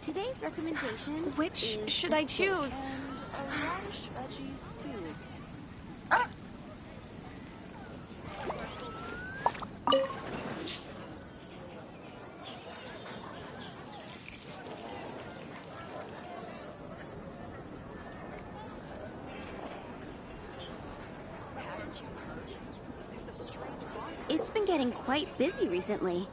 Today's recommendation. Which is should the I steak. choose? And a radish veggie soup. It's been getting quite busy recently.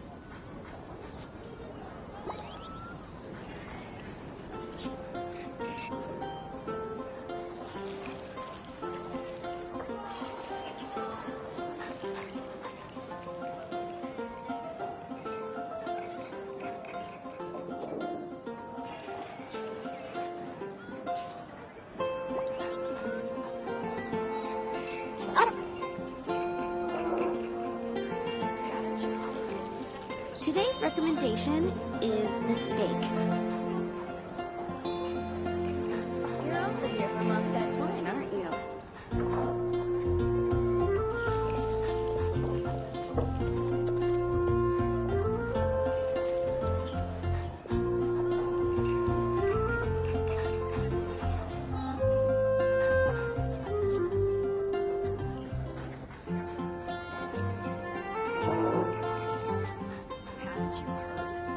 Today's recommendation is the steak. You're also here for Mondstadt's wine, aren't you?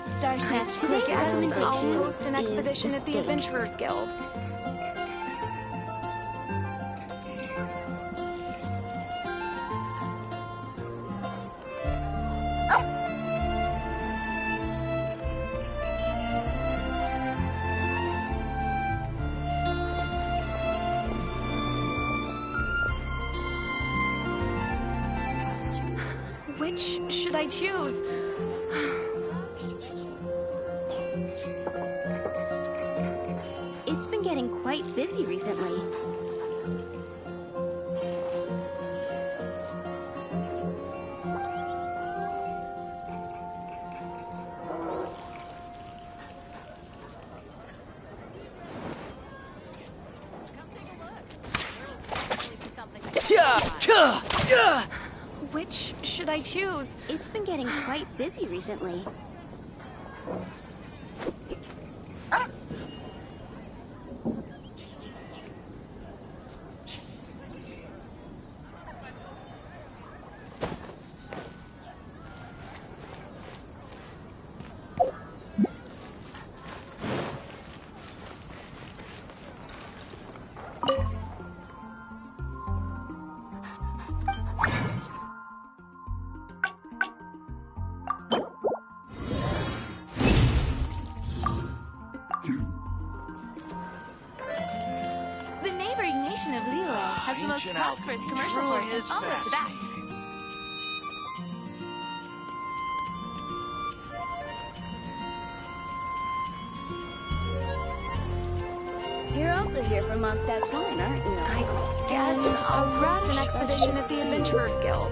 Star Snatch today's Yes, recommendation I'll host an is expedition the at the steak. Adventurers Guild. Which should I choose? It's been getting quite busy recently. Which should I choose? It's been getting quite busy recently. The neighboring nation of Lille has the most Ancient prosperous alchemy commercial truly port, is and all up to that. fascinating. You're also here for Mondstadt's wine, aren't you? I guess I'll host an expedition at the Adventurers Guild.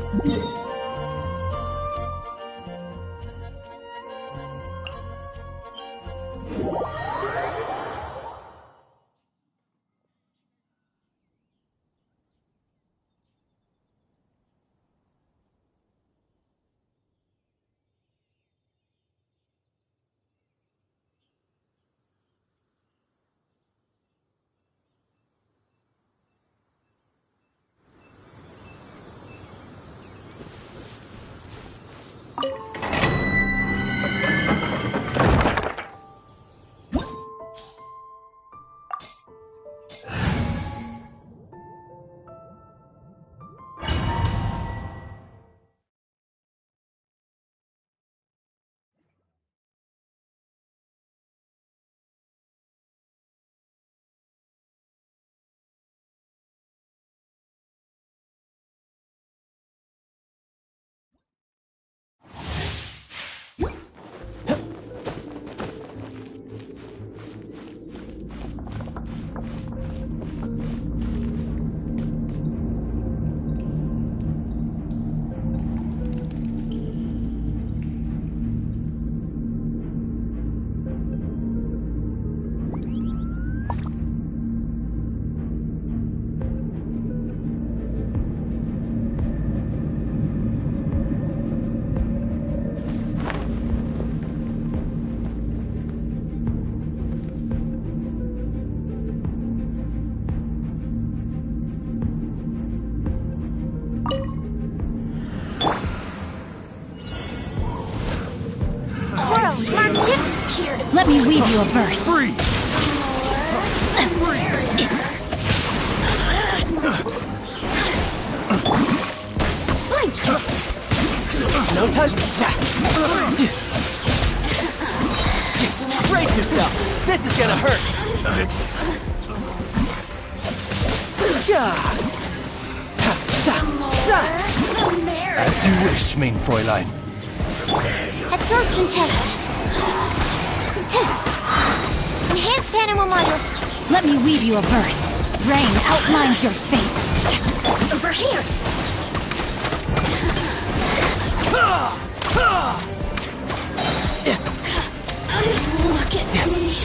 Let me weave you a verse. Freeze! No time. Brace yourself. This is gonna hurt. As you wish, mein Fräulein. Absorption test. Enhanced animal modules. Let me weave you a verse. Rain outlines your fate. Over here. Look at me.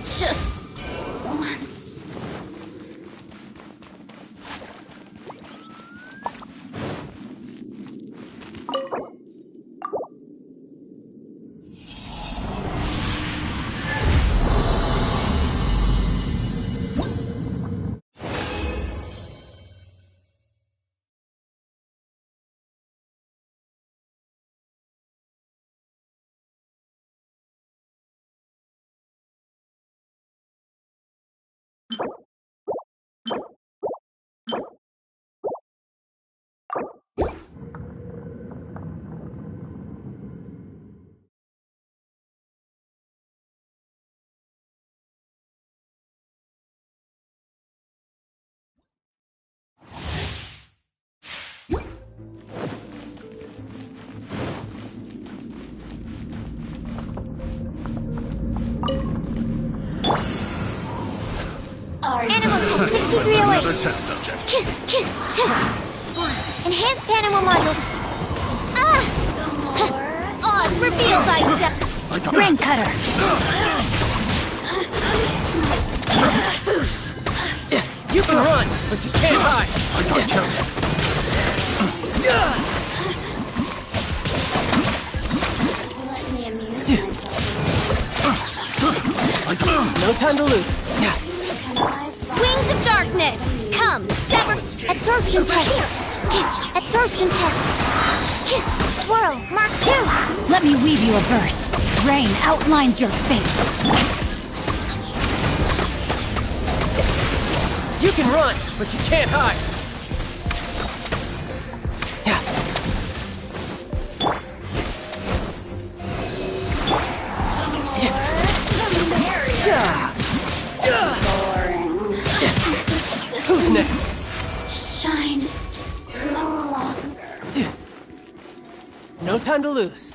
Just once. Animal test 6308. Another test subject. Enhanced animal module. Oz, reveal thyself. Brain cutter. You can run, but you can't hide. I got counted. Let me amuse myself. No time to lose. Wings of darkness. Come, sever. Absorption test. Absorption test. Swirl. Mark 2. Let me weave you a verse. Rain outlines your fate. You can run, but you can't hide. Who's next? Shine no longer. No time to lose.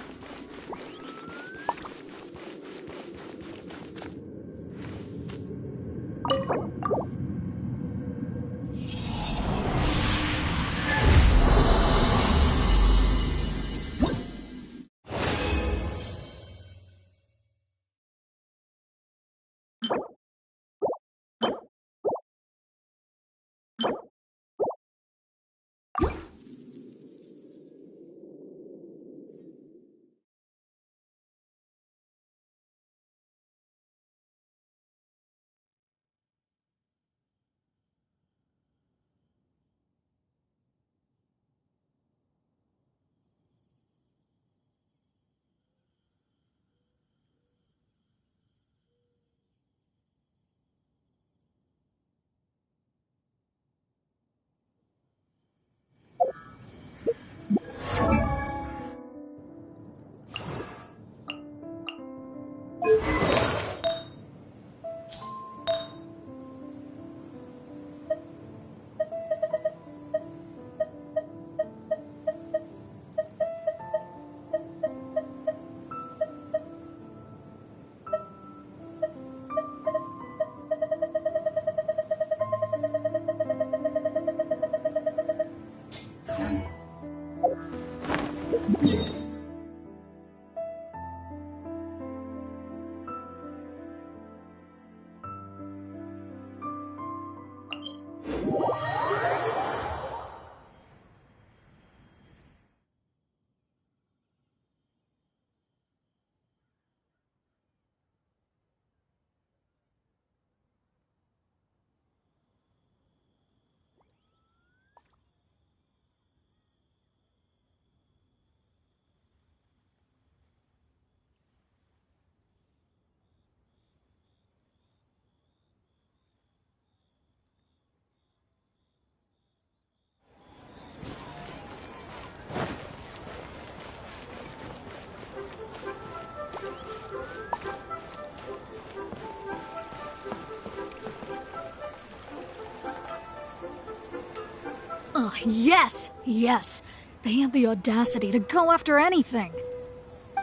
Oh, yes! Yes! They have the audacity to go after anything!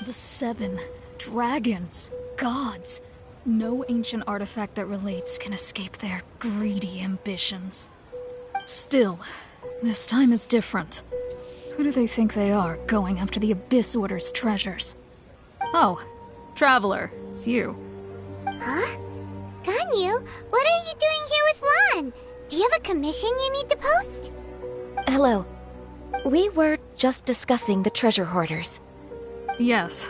The 7 dragons, gods. No ancient artifact that relates can escape their greedy ambitions. Still, this time is different. Who do they think they are, going after the Abyss Order's treasures? Oh, Traveler, it's you. Huh? Ganyu, what are you doing here with Lan? Do you have a commission you need to post? Hello. We were just discussing the treasure hoarders. Yes.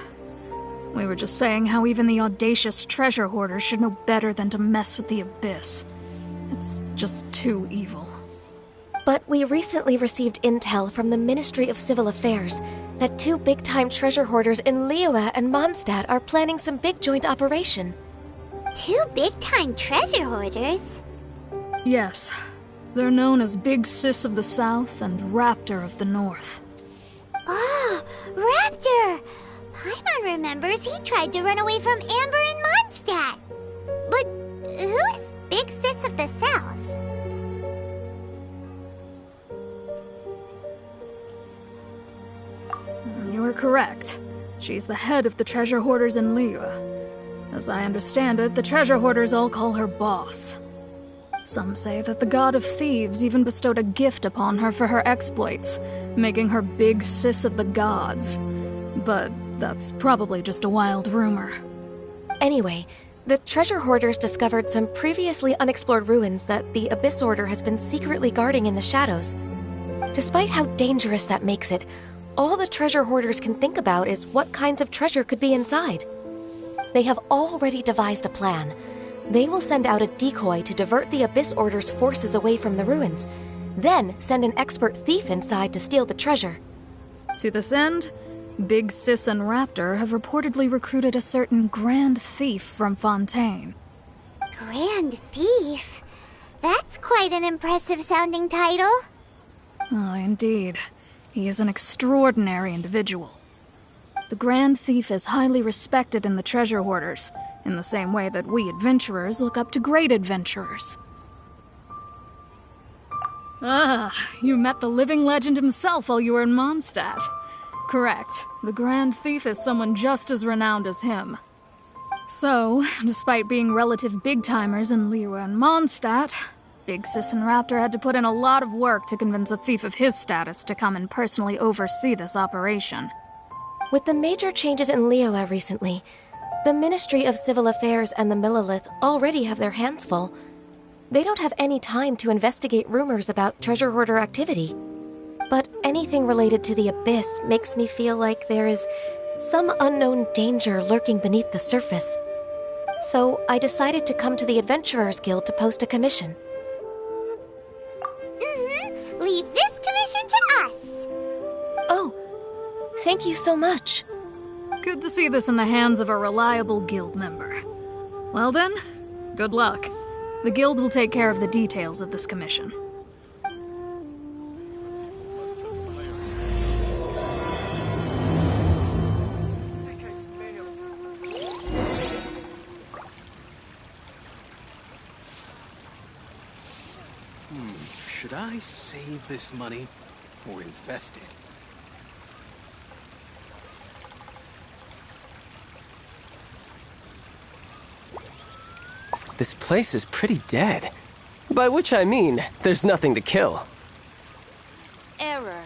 We were just saying how even the audacious treasure hoarders should know better than to mess with the Abyss. It's just too evil. But we recently received intel from the Ministry of Civil Affairs that 2 big-time treasure hoarders in Liyue and Mondstadt are planning some big joint operation. 2 big-time treasure hoarders? Yes. They're known as Big Sis of the South and Raptor of the North. Oh, Raptor! Paimon remembers he tried to run away from Amber in Mondstadt. But who is Big Sis of the South? You were correct. She's the head of the treasure hoarders in Liyue. As I understand it, the treasure hoarders all call her boss. Some say that the god of thieves even bestowed a gift upon her for her exploits, making her Big Sis of the gods. But that's probably just a wild rumor. Anyway, the treasure hoarders discovered some previously unexplored ruins that the Abyss Order has been secretly guarding in the shadows. Despite how dangerous that makes it, all the treasure hoarders can think about is what kinds of treasure could be inside. They have already devised a plan. They will send out a decoy to divert the Abyss Order's forces away from the ruins, then send an expert thief inside to steal the treasure. To this end, Big Sis and Raptor have reportedly recruited a certain Grand Thief from Fontaine. Grand Thief? That's quite an impressive sounding title. Oh, indeed. He is an extraordinary individual. The Grand Thief is highly respected in the treasure hoarders, in the same way that we adventurers look up to great adventurers. Ah, you met the living legend himself while you were in Mondstadt. Correct. The Grand Thief is someone just as renowned as him. So, despite being relative big-timers in Liyue and Mondstadt, Big Sis and Raptor had to put in a lot of work to convince a thief of his status to come and personally oversee this operation. With the major changes in Liyue recently, the Ministry of Civil Affairs and the Millelith already have their hands full. They don't have any time to investigate rumors about treasure hoarder activity. But anything related to the Abyss makes me feel like there is some unknown danger lurking beneath the surface. So I decided to come to the Adventurers Guild to post a commission. Leave this commission to us. Oh, thank you so much. Good to see this in the hands of a reliable guild member. Well then, good luck. The guild will take care of the details of this commission. Should I save this money or invest it? This place is pretty dead. By which I mean, there's nothing to kill. Error.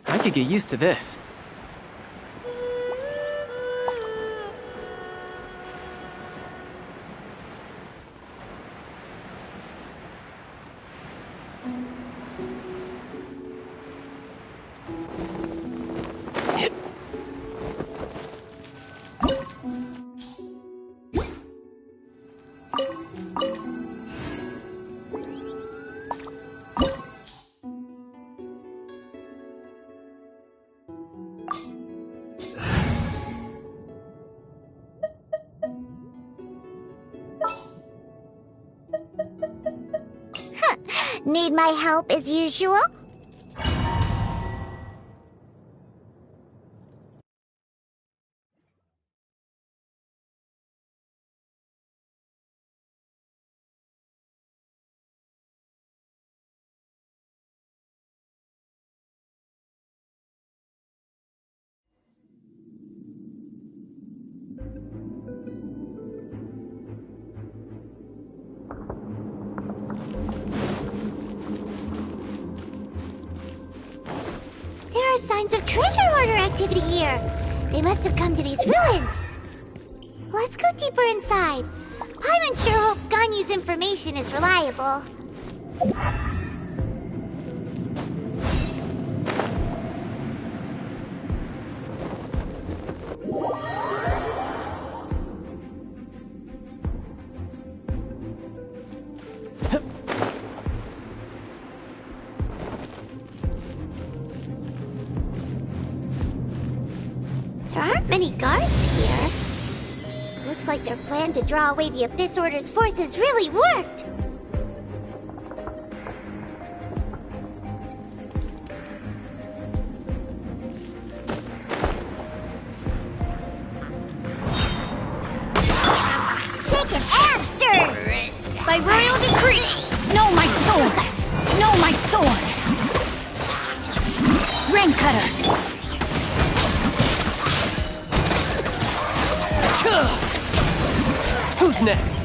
I could get used to this. Need my help as usual? There are signs of treasure hoarder activity here. They must have come to these ruins. Let's go deeper inside. Paimon sure hopes Ganyu's information is reliable. There aren't many guards here. Looks like their plan to draw away the Abyss Order's forces really worked. Shaken and stirred! By royal decree! No, my sword! No, my sword! Rain Cutter! Who's next?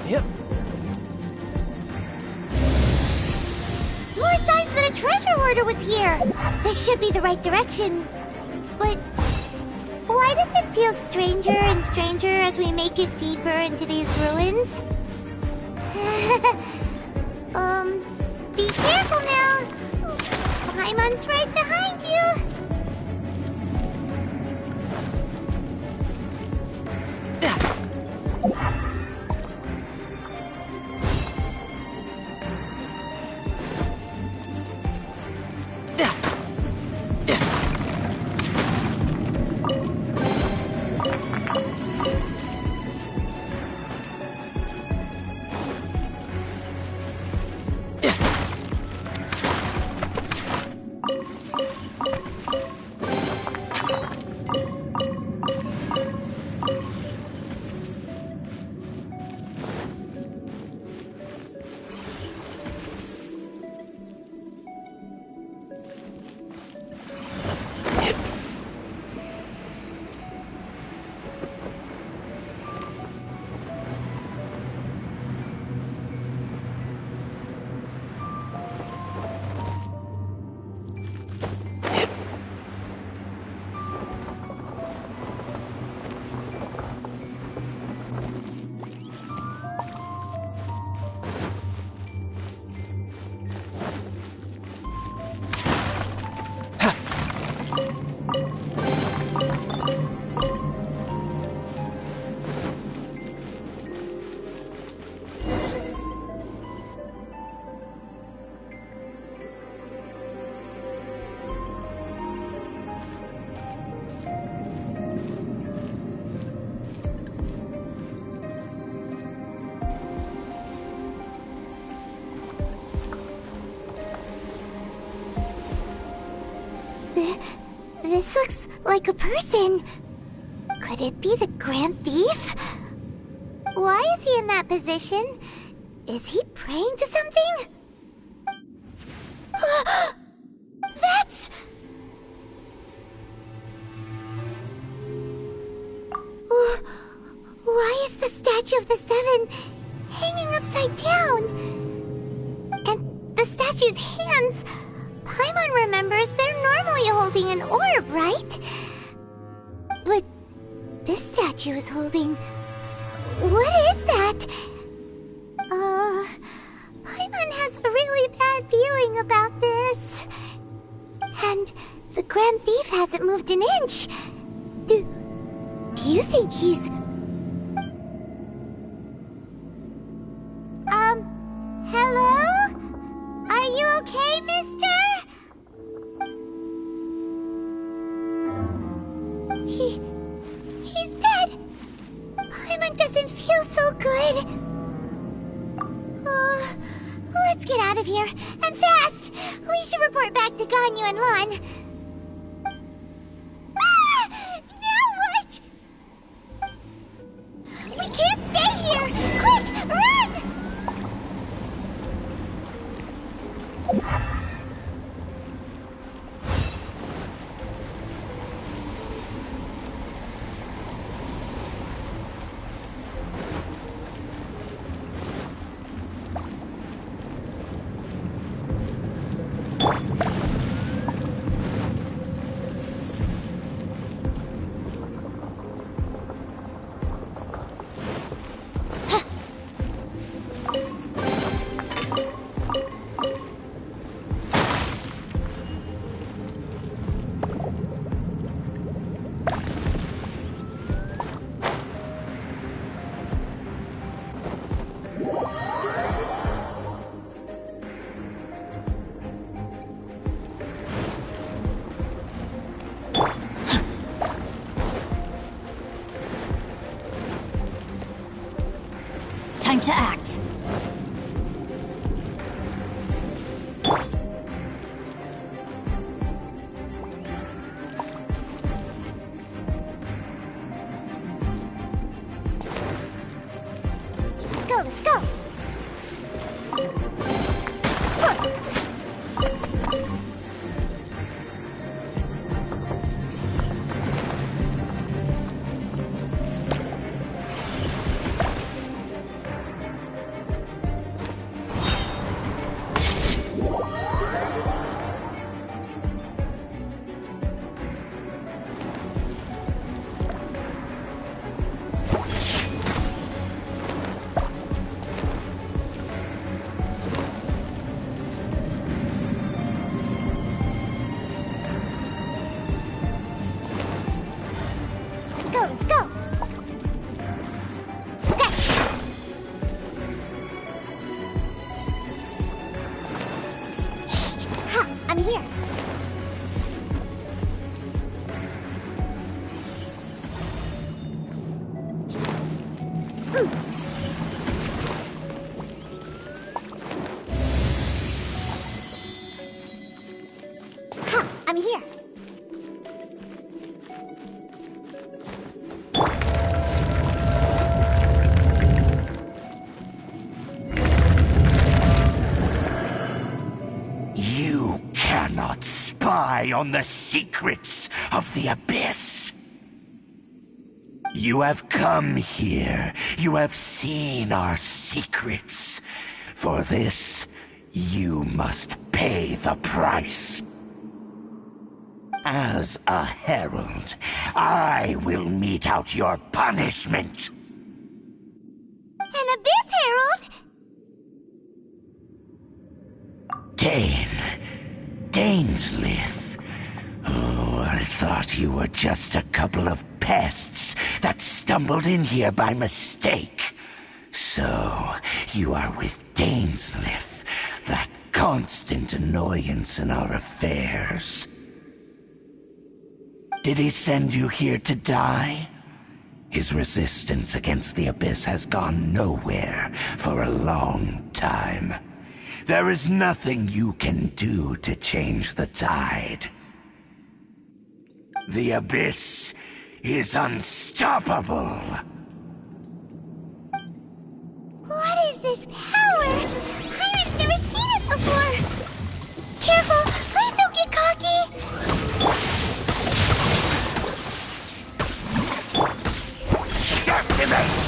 Yep. More signs that a treasure hoarder was here! This should be the right direction. But why does it feel stranger and stranger as we make it deeper into these ruins? Be careful now! Paimon's right behind you! This looks like a person. Could it be the Grand Thief? Why is he in that position? Is he praying to something? That's... Why is the statue of the Seven hanging upside down? And the statue's hands... Paimon remembers they're normally holding an orb, right? But this statue is holding... What is that? Paimon has a really bad feeling about this. And the Grand Thief hasn't moved an inch. Do you think he's... Hello? Are you okay, mister? He's dead. Paimon doesn't feel feels so good. Let's get out of here, and fast! We should report back to Ganyu and Lon. Ah! Now what? We can't stay here! Quick, run! Time to act. Let's go, let's go! Let's go! Scratch! Ha! I'm here! Ha! I'm here! You cannot spy on the secrets of the Abyss. You have come here. You have seen our secrets. For this, you must pay the price. As a herald, I will mete out your punishment. An Abyss Herald? Dainsleif. Oh, I thought you were just a couple of pests that stumbled in here by mistake. So, you are with Dainsleif, that constant annoyance in our affairs. Did he send you here to die? His resistance against the Abyss has gone nowhere for a long time. There is nothing you can do to change the tide. The Abyss is unstoppable. What is this power? Pirate's never seen it before! Careful! Please don't get cocky! Decimate!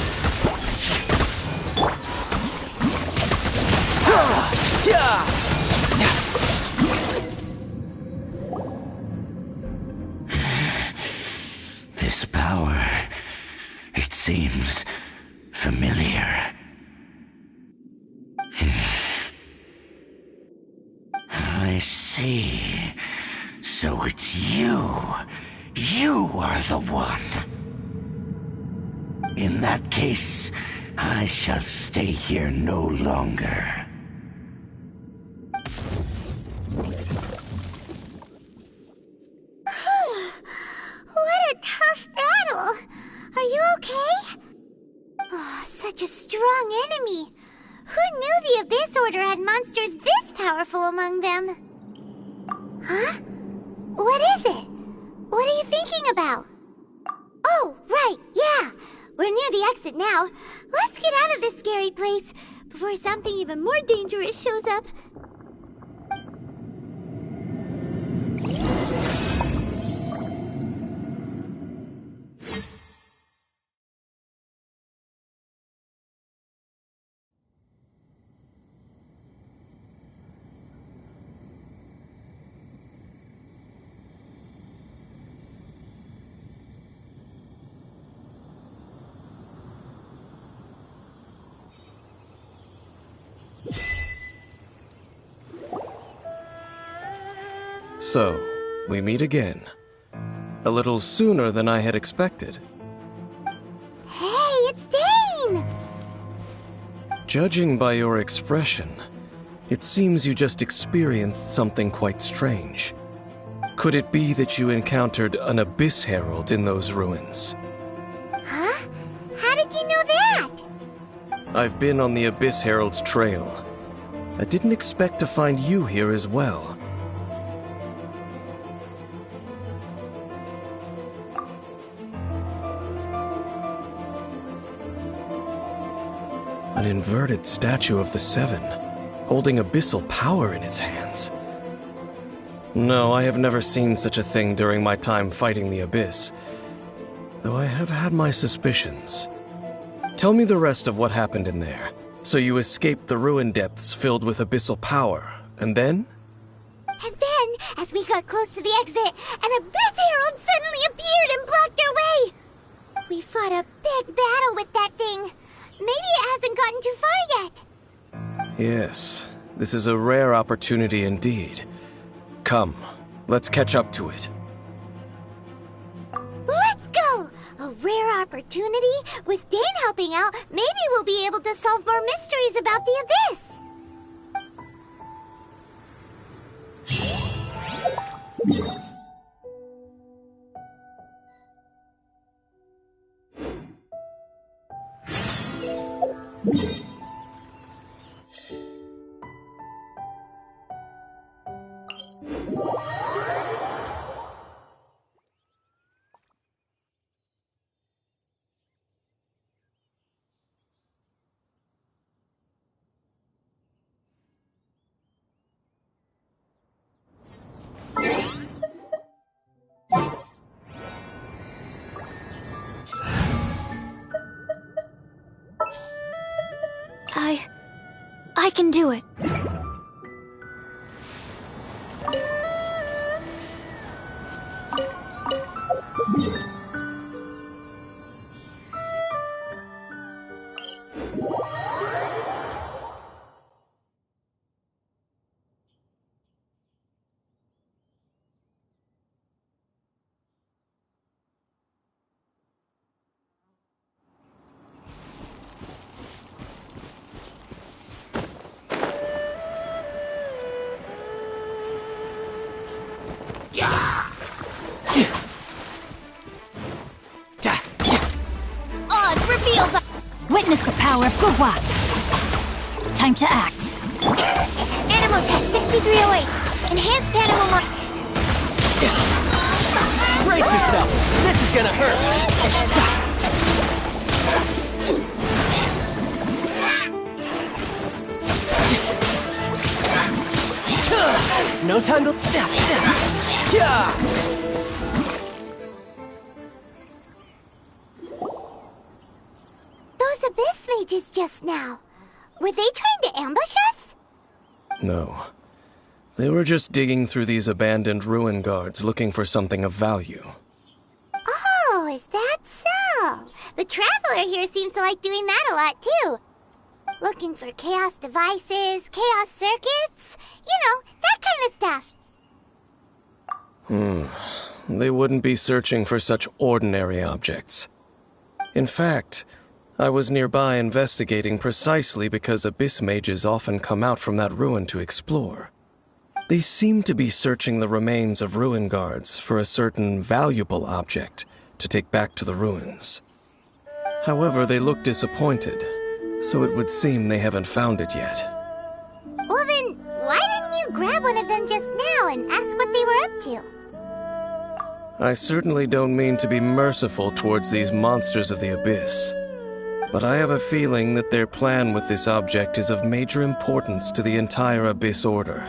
This power, it seems familiar. I see. So it's you. You are the one. In that case, I shall stay here no longer. What a tough battle! Are you okay? Oh, such such a strong enemy. Who knew the Abyss Order had monsters this powerful among them? Huh? What is it? What are you thinking about? Oh, right, yeah. We're near the exit now. Let's get out of this scary place before something even more dangerous shows up. So, we meet again. A little sooner than I had expected. Hey, it's Dane! Judging by your expression, it seems you just experienced something quite strange. Could it be that you encountered an Abyss Herald in those ruins? Huh? How did you know that? I've been on the Abyss Herald's trail. I didn't expect to find you here as well. An inverted statue of the Seven, holding abyssal power in its hands. No, I have never seen such a thing during my time fighting the Abyss, though I have had my suspicions. Tell me the rest of what happened in there. So you escaped the ruin depths filled with abyssal power, and then? And then, as we got close to the exit, an Abyss Herald suddenly appeared and blocked our way! We fought a big battle with that thing. Maybe it hasn't gotten too far yet. Yes, this is a rare opportunity indeed. Come, let's catch up to it. Let's go! A rare opportunity? With Dane helping out, maybe we'll be able to solve more mysteries about the Abyss! I can do it. Witness the power of Gugwa. Time to act. Animal test 6308. Enhanced animal Brace yourself! This is gonna hurt! No time to... Those Abyss mages just now. Were they trying to ambush us? No. They were just digging through these abandoned ruin guards looking for something of value. Oh, is that so? The Traveler here seems to like doing that a lot, too. Looking for chaos devices, chaos circuits, you know, that kind of stuff. They wouldn't be searching for such ordinary objects. In fact, I was nearby investigating precisely because Abyss mages often come out from that ruin to explore. They seem to be searching the remains of ruin guards for a certain valuable object to take back to the ruins. However, they looked disappointed so it would seem they haven't found it yet. Well then, why didn't you grab one of them just now and ask what they were up to? I certainly don't mean to be merciful towards these monsters of the abyss, but I have a feeling that their plan with this object is of major importance to the entire Abyss Order.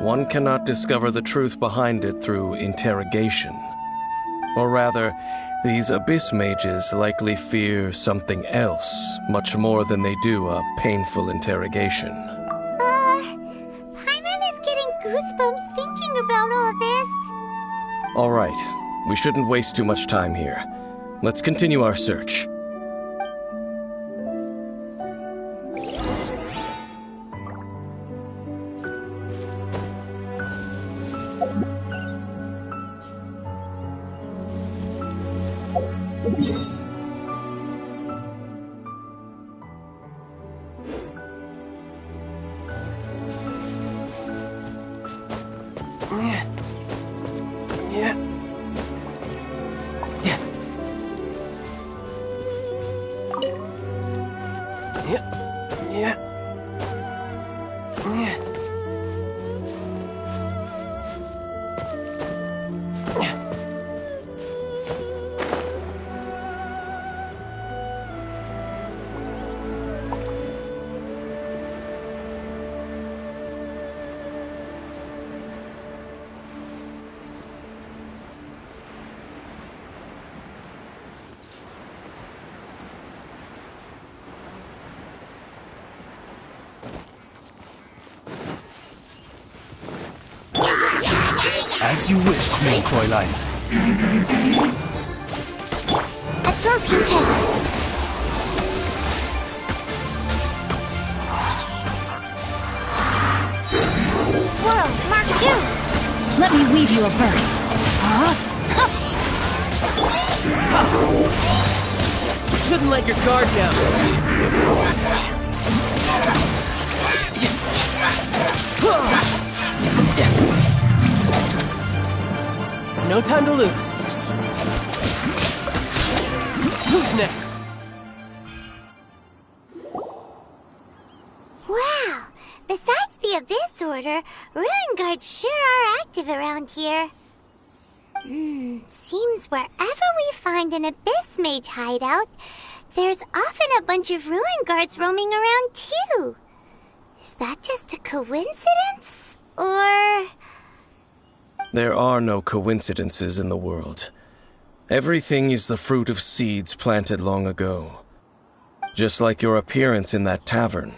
One cannot discover the truth behind it through interrogation. Or rather, these Abyss mages likely fear something else much more than they do a painful interrogation. Paimon is getting goosebumps thinking about all this. All right, we shouldn't waste too much time here. Let's continue our search. As you wish, small Fräulein. Absorption test. Swirl, Mark 2. Let me weave you a verse. Shouldn't let your guard down. No time to lose. Who's next? Wow! Besides the Abyss Order, Ruin Guards sure are active around here. Seems wherever we find an Abyss Mage hideout, there's often a bunch of Ruin Guards roaming around too. Is that just a coincidence? Or... There are no coincidences in the world. Everything is the fruit of seeds planted long ago. Just like your appearance in that tavern.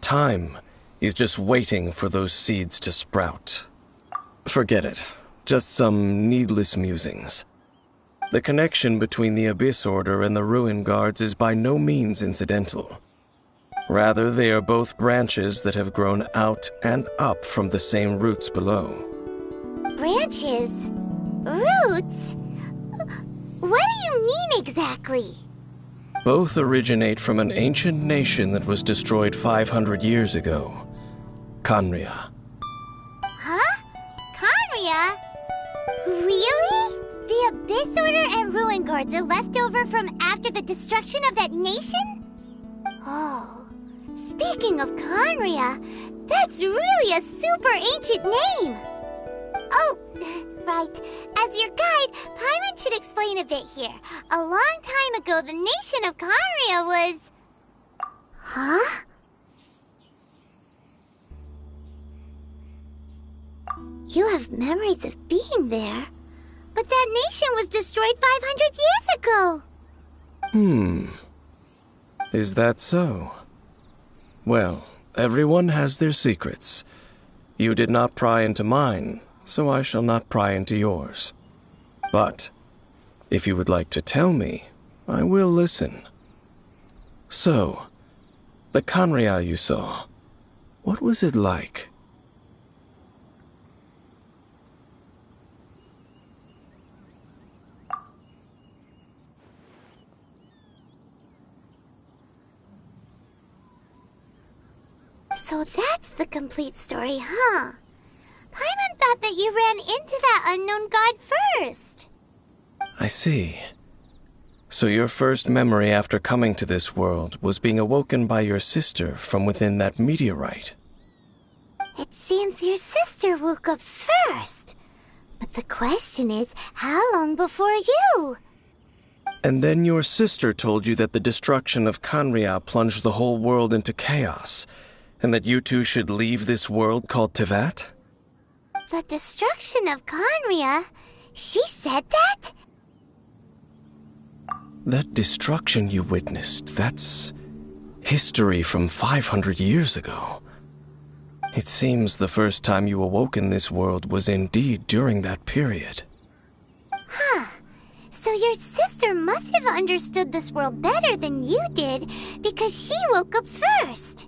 Time is just waiting for those seeds to sprout. Forget it. Just some needless musings. The connection between the Abyss Order and the Ruin Guards is by no means incidental. Rather, they are both branches that have grown out and up from the same roots below. Branches? Roots? What do you mean exactly? Both originate from an ancient nation that was destroyed 500 years ago. Khaenri'ah. Huh? Khaenri'ah? Really? The Abyss Order and Ruin Guards are left over from after the destruction of that nation? Oh, speaking of Khaenri'ah, that's really a super ancient name! Oh, right. As your guide, Paimon should explain a bit here. A long time ago, the nation of Khaenri'ah was... Huh? You have memories of being there. But that nation was destroyed 500 years ago. Is that so? Well, everyone has their secrets. You did not pry into mine, so I shall not pry into yours. But, if you would like to tell me, I will listen. So, the Khaenri'ah you saw, what was it like? So that's the complete story, huh? Paimon thought that you ran into that unknown god first. I see. So your first memory after coming to this world was being awoken by your sister from within that meteorite. It seems your sister woke up first. But the question is, how long before you? And then your sister told you that the destruction of Kanria plunged the whole world into chaos, and that you two should leave this world called Tevat? The destruction of Conria? She said that? That destruction you witnessed, that's history from 500 years ago. It seems the first time you awoke in this world was indeed during that period. Huh. So your sister must have understood this world better than you did, because she woke up first.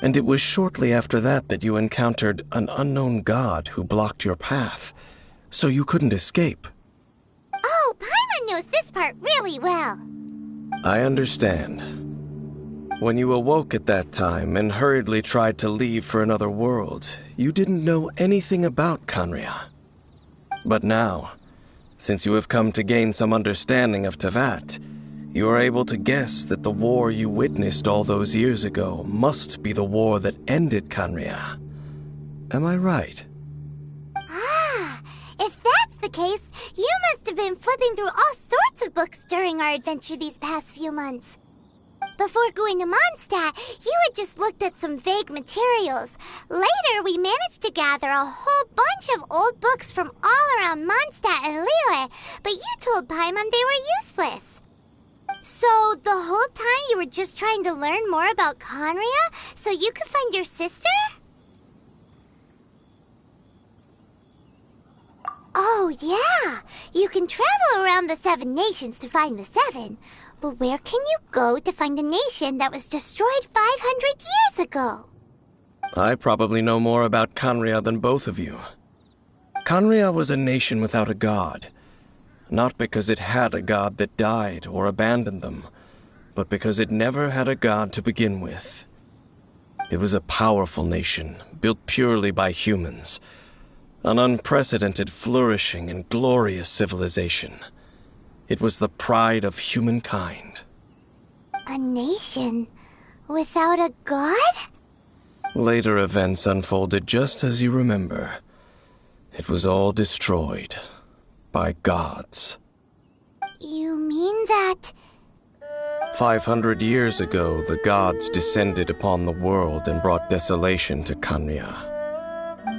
And it was shortly after that that you encountered an unknown god who blocked your path, so you couldn't escape. Oh, Paimon knows this part really well. I understand. When you awoke at that time and hurriedly tried to leave for another world, you didn't know anything about Kanria. But now, since you have come to gain some understanding of Tevat, you are able to guess that the war you witnessed all those years ago must be the war that ended Kanria. Am I right? Ah, if that's the case, you must have been flipping through all sorts of books during our adventure these past few months. Before going to Mondstadt, you had just looked at some vague materials. Later, we managed to gather a whole bunch of old books from all around Mondstadt and Liyue, but you told Paimon they were useless. So, the whole time you were just trying to learn more about Conria so you could find your sister? Oh, yeah. You can travel around the 7 nations to find the 7. But where can you go to find a nation that was destroyed 500 years ago? I probably know more about Kanria than both of you. Kanria was a nation without a god. Not because it had a god that died or abandoned them, but because it never had a god to begin with. It was a powerful nation, built purely by humans. An unprecedented, flourishing, and glorious civilization. It was the pride of humankind. A nation without a god? Later events unfolded just as you remember. It was all destroyed by gods. You mean that... 500 years ago, the gods descended upon the world and brought desolation to Kanria.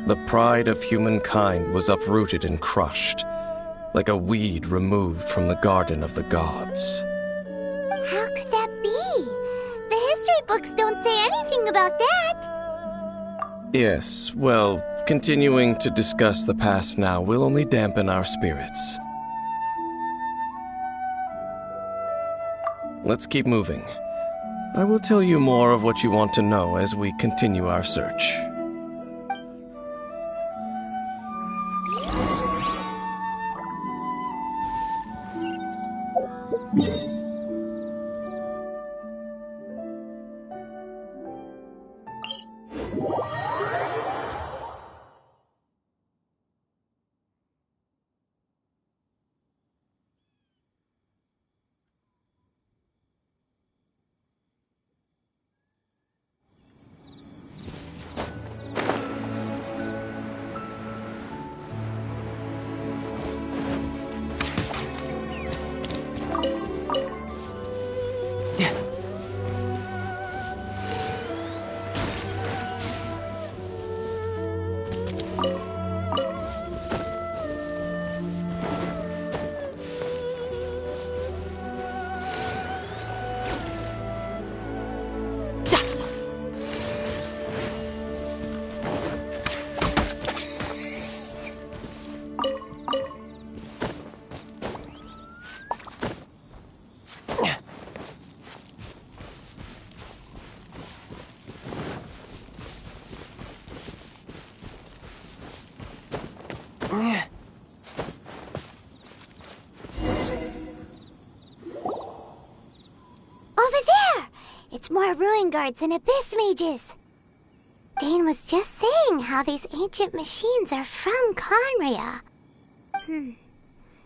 The pride of humankind was uprooted and crushed, like a weed removed from the garden of the gods. How could that be? The history books don't say anything about that. Yes, well, continuing to discuss the past now will only dampen our spirits. Let's keep moving. I will tell you more of what you want to know as we continue our search. It's more ruin guards and abyss mages. Dane was just saying how these ancient machines are from Conria.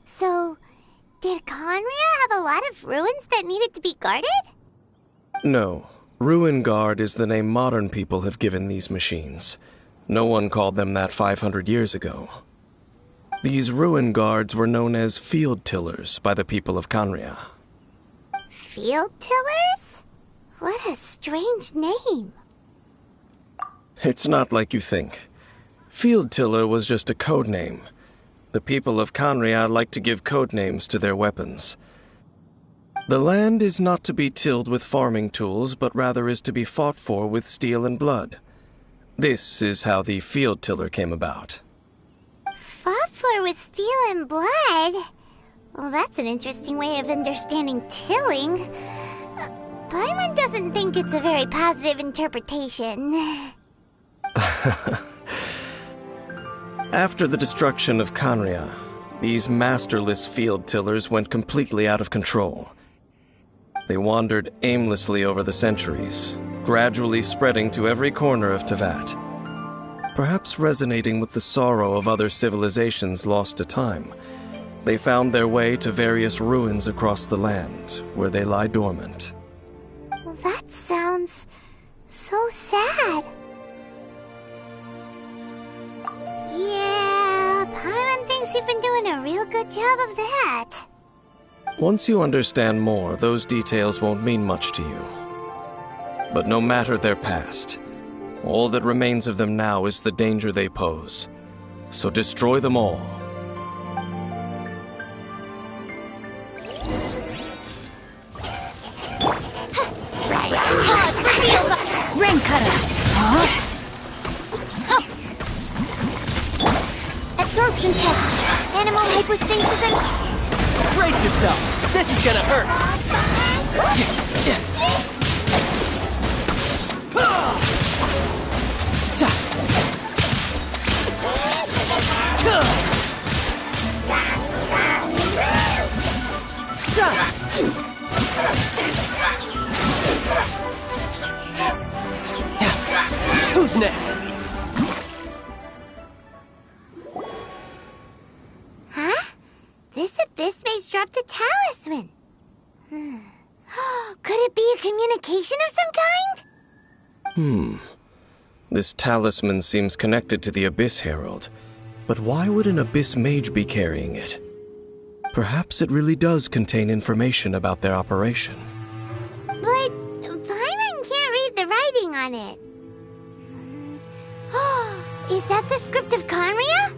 So, Did Conria have a lot of ruins that needed to be guarded? No. Ruin Guard is the name modern people have given these machines. No one called them that 500 years ago. These Ruin Guards were known as Field Tillers by the people of Conria. Field Tillers? What a strange name. It's not like you think. Field Tiller was just a code name. The people of Conria like to give code names to their weapons. The land is not to be tilled with farming tools, but rather is to be fought for with steel and blood. This is how the Field Tiller came about. Fought for with steel and blood? Well, that's an interesting way of understanding tilling. Paimon doesn't think it's a very positive interpretation. After the destruction of Conria, these masterless field tillers went completely out of control. They wandered aimlessly over the centuries, gradually spreading to every corner of Teyvat. Perhaps resonating with the sorrow of other civilizations lost to time, they found their way to various ruins across the land, where they lie dormant. Well, that sounds so sad. Yeah, Paimon thinks you've been doing a real good job of that. Once you understand more, those details won't mean much to you. But no matter their past, all that remains of them now is the danger they pose. So destroy them all. Pause for field. Ring cutter. Huh? Absorption test. Animal hypostasis and... Brace yourself! This is gonna hurt! Who's next? Huh? This abyss maze dropped a talisman. Could it be a communication of some kind? This talisman seems connected to the Abyss Herald. But why would an Abyss Mage be carrying it? Perhaps it really does contain information about their operation. But Paimon can't read the writing on it. Is that the script of Conria?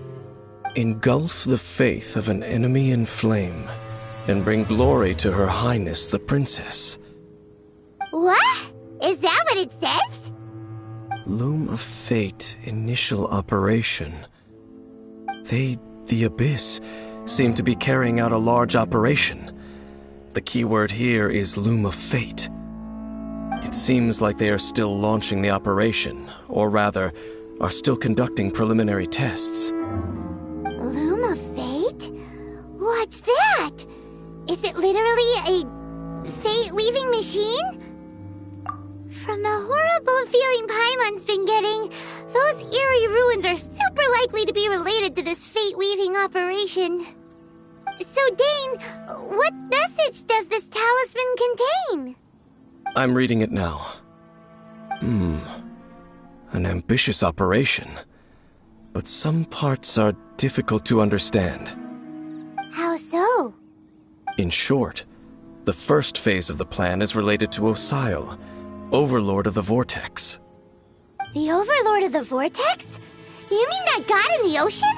Engulf the faith of an enemy in flame, and bring glory to Her Highness the Princess. What? Is that what it says? Loom of Fate, initial operation. They, the Abyss, seem to be carrying out a large operation. The keyword here is Loom of Fate. It seems like they are still launching the operation, or rather, are still conducting preliminary tests. Loom of Fate? What's that? Is it literally a fate-weaving machine? From the horrible feeling Paimon's been getting, those eerie ruins are super likely to be related to this fate-weaving operation. So, Dane, what message does this talisman contain? I'm reading it now. An ambitious operation. But some parts are difficult to understand. How so? In short, the first phase of the plan is related to Osile, Overlord of the Vortex. The Overlord of the Vortex? You mean that god in the ocean?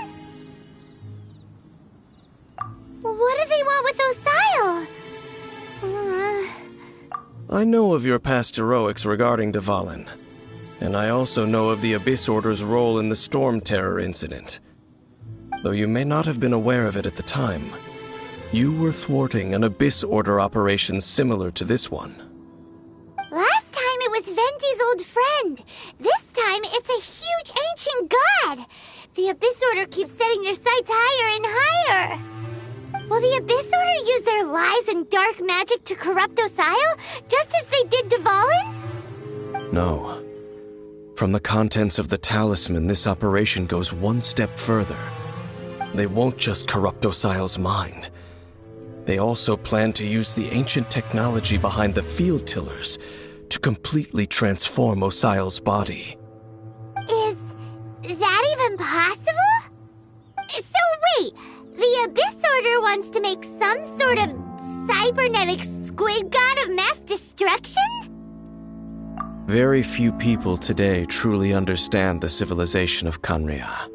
What do they want with Osile? I know of your past heroics regarding Dvalin, and I also know of the Abyss Order's role in the Storm Terror incident. Though you may not have been aware of it at the time, you were thwarting an Abyss Order operation similar to this one. Last time it was Venti's old friend. This time it's a huge ancient god. The Abyss Order keeps setting their sights higher and higher. Will the Abyss Order use their lies and dark magic to corrupt Osile, just as they did Dvalin? No. From the contents of the talisman, this operation goes one step further. They won't just corrupt Osile's mind. They also plan to use the ancient technology behind the field tillers to completely transform Osial's body. Is that even possible? So wait, the Abyss Order wants to make some sort of cybernetic squid god of mass destruction? Very few people today truly understand the civilization of Khaenri'ah.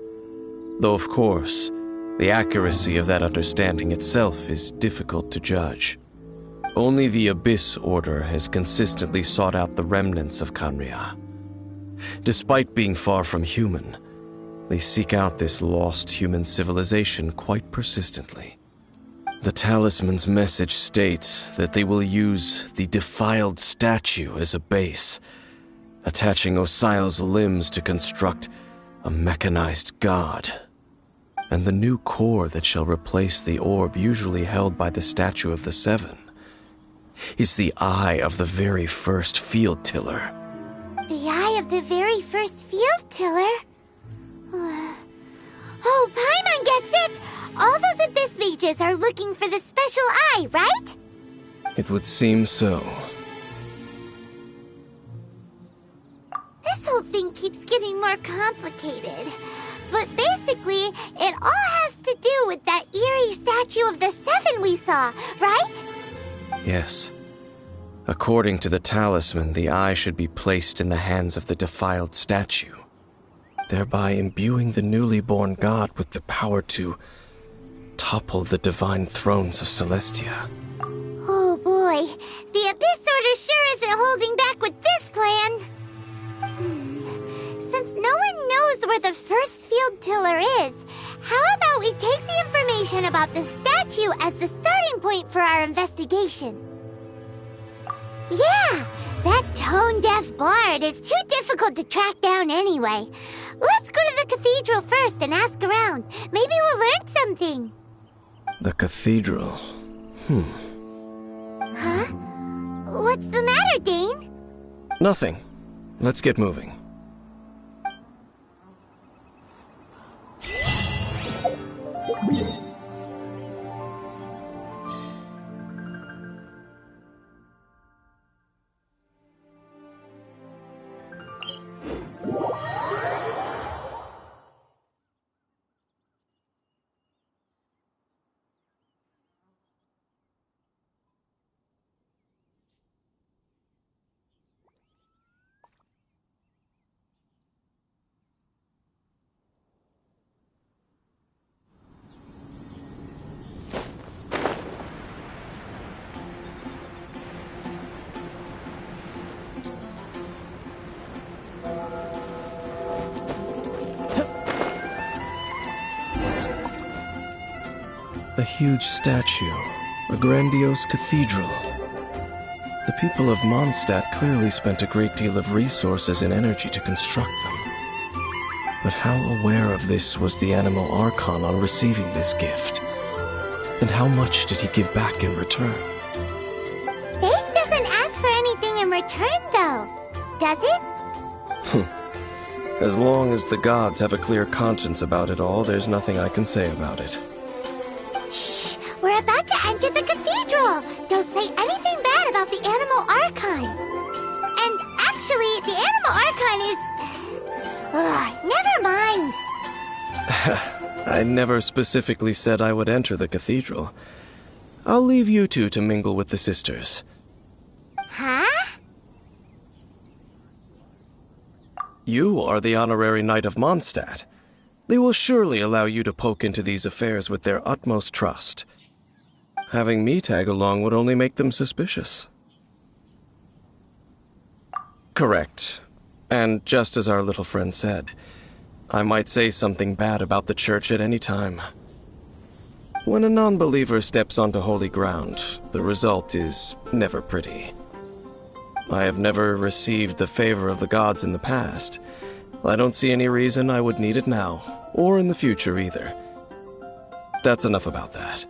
Though of course, the accuracy of that understanding itself is difficult to judge. Only the Abyss Order has consistently sought out the remnants of Khaenri'ah. Despite being far from human, they seek out this lost human civilization quite persistently. The talisman's message states that they will use the defiled statue as a base, attaching Osial's limbs to construct a mechanized god. And the new core that shall replace the orb usually held by the statue of the Seven is the eye of the very first field tiller. The eye of the very first field tiller? Oh, Paimon gets it! All those Abyss mages are looking for the special eye, right? It would seem so. This whole thing keeps getting more complicated. But basically, it all has to do with that eerie statue of the Seven we saw, right? Yes. According to the talisman, the eye should be placed in the hands of the defiled statue, thereby imbuing the newly born god with the power to topple the divine thrones of Celestia. Oh boy, the Abyss Order sure isn't holding back with this plan. Since no one knows where the first field tiller is, how about we take the information about the statue as the starting point for our investigation? Yeah, that tone-deaf bard is too difficult to track down anyway. Let's go to the cathedral first and ask around. Maybe we'll learn something. The cathedral. Huh? What's the matter, Dane? Nothing. Let's get moving. A huge statue, a grandiose cathedral. The people of Mondstadt clearly spent a great deal of resources and energy to construct them. But how aware of this was the Animal Archon on receiving this gift? And how much did he give back in return? Faith doesn't ask for anything in return, though, does it? As long as the gods have a clear conscience about it all, there's nothing I can say about it. Shh! We're about to enter the cathedral! Don't say anything bad about the Animal Archon. And actually, the Animal Archon is... never mind. I never specifically said I would enter the cathedral. I'll leave you two to mingle with the sisters. Huh? You are the honorary knight of Mondstadt. They will surely allow you to poke into these affairs with their utmost trust. Having me tag along would only make them suspicious. Correct. And just as our little friend said, I might say something bad about the church at any time. When a non-believer steps onto holy ground, the result is never pretty. I have never received the favor of the gods in the past. I don't see any reason I would need it now, or in the future either. That's enough about that.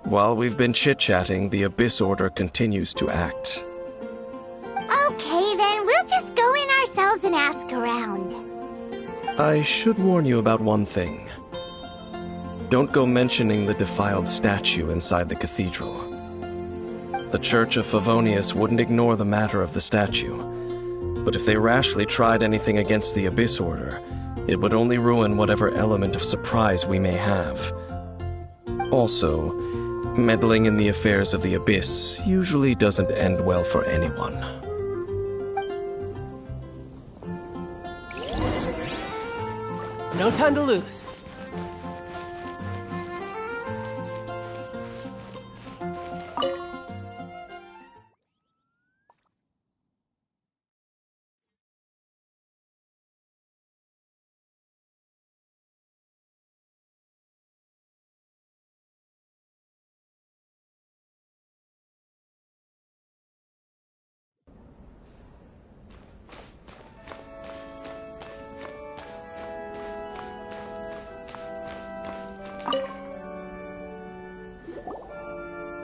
While we've been chit-chatting, the Abyss Order continues to act. Okay, then we'll just go in ourselves and ask around. I should warn you about one thing. Don't go mentioning the defiled statue inside the cathedral. The Church of Favonius wouldn't ignore the matter of the statue, but if they rashly tried anything against the Abyss Order, it would only ruin whatever element of surprise we may have. Also, meddling in the affairs of the Abyss usually doesn't end well for anyone. No time to lose.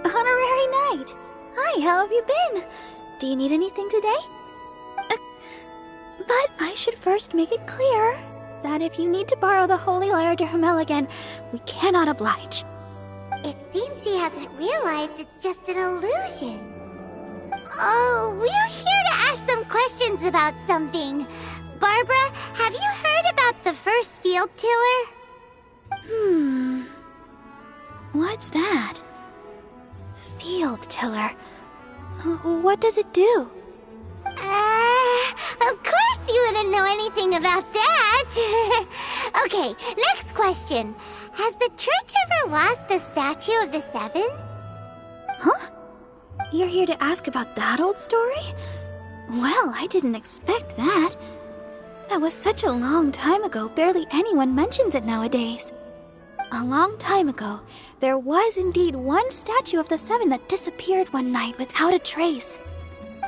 Honorary Knight! Hi, how have you been? Do you need anything today? But I should first make it clear that if you need to borrow the Holy Lyre to Hermel again, we cannot oblige. It seems she hasn't realized it's just an illusion. Oh, we're here to ask some questions about something. Barbara, have you heard about the first field tiller? What's that? Field tiller. What does it do? Of course you wouldn't know anything about that. Okay, next question. Has the church ever lost a statue of the Seven? Huh? You're here to ask about that old story? Well, I didn't expect that. That was such a long time ago, barely anyone mentions it nowadays. A long time ago, there was indeed one statue of the Seven that disappeared one night without a trace.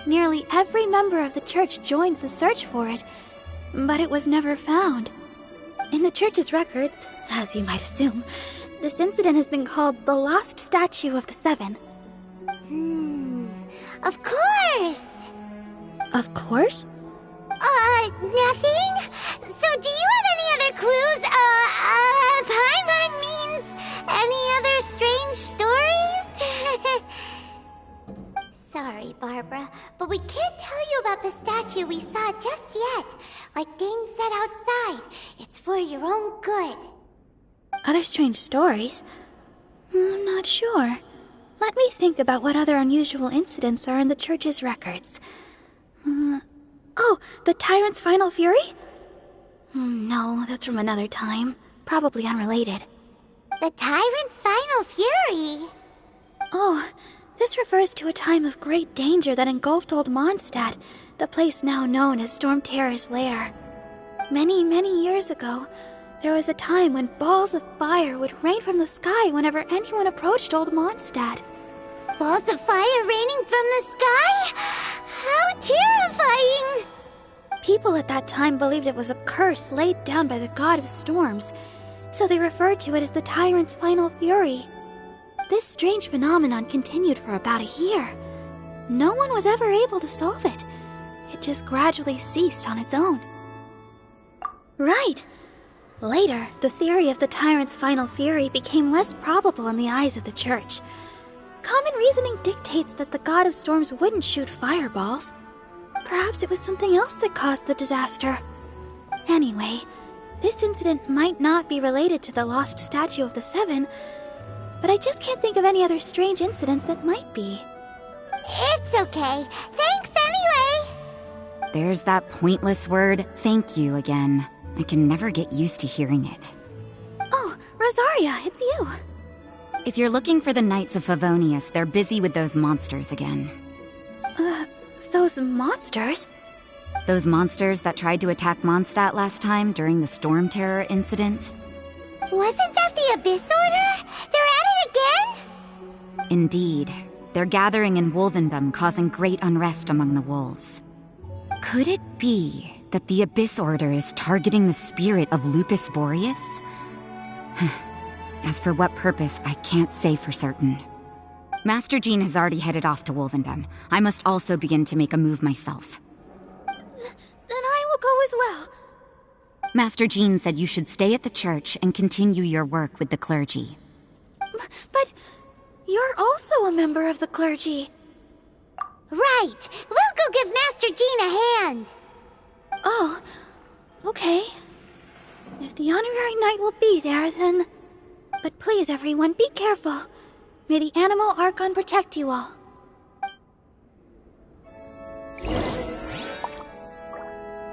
Nearly every member of the church joined the search for it, but it was never found. In the church's records, as you might assume, this incident has been called the Lost Statue of the Seven. Of course! Of course? Nothing? So do you have any other clues? Paimon means any other strange stories? Sorry, Barbara, but we can't tell you about the statue we saw just yet. Like Dane said outside, it's for your own good. Other strange stories? I'm not sure. Let me think about what other unusual incidents are in the church's records. Oh, the Tyrant's Final Fury? No, that's from another time. Probably unrelated. The Tyrant's Final Fury? Oh, this refers to a time of great danger that engulfed Old Mondstadt, the place now known as Storm Terror's lair. Many, many years ago, there was a time when balls of fire would rain from the sky whenever anyone approached Old Mondstadt. Balls of fire raining from the sky? How terrifying! People at that time believed it was a curse laid down by the god of storms, so they referred to it as the Tyrant's Final Fury. This strange phenomenon continued for about a year. No one was ever able to solve it. It just gradually ceased on its own. Right! Later, the theory of the Tyrant's Final Fury became less probable in the eyes of the church. Common reasoning dictates that the god of storms wouldn't shoot fireballs. Perhaps it was something else that caused the disaster. Anyway, this incident might not be related to the lost statue of the Seven, but I just can't think of any other strange incidents that might be. It's okay. Thanks anyway! There's that pointless word, thank you, again. I can never get used to hearing it. Oh, Rosaria, it's you. If you're looking for the Knights of Favonius, they're busy with those monsters again. Those monsters? Those monsters that tried to attack Mondstadt last time during the Storm Terror incident? Wasn't that the Abyss Order? They're at it again? Indeed. They're gathering in Wolvendom, causing great unrest among the wolves. Could it be that the Abyss Order is targeting the spirit of Lupus Boreas? As for what purpose, I can't say for certain. Master Jean has already headed off to Wolvendom. I must also begin to make a move myself. Then I will go as Master Jean said you should stay at the church and continue your work with the clergy. But you're also a member of the clergy. Right! We'll go give Master Jean a hand! Oh, okay. If the honorary knight will be there, then... But please, everyone, be careful. May the Animal Archon protect you all.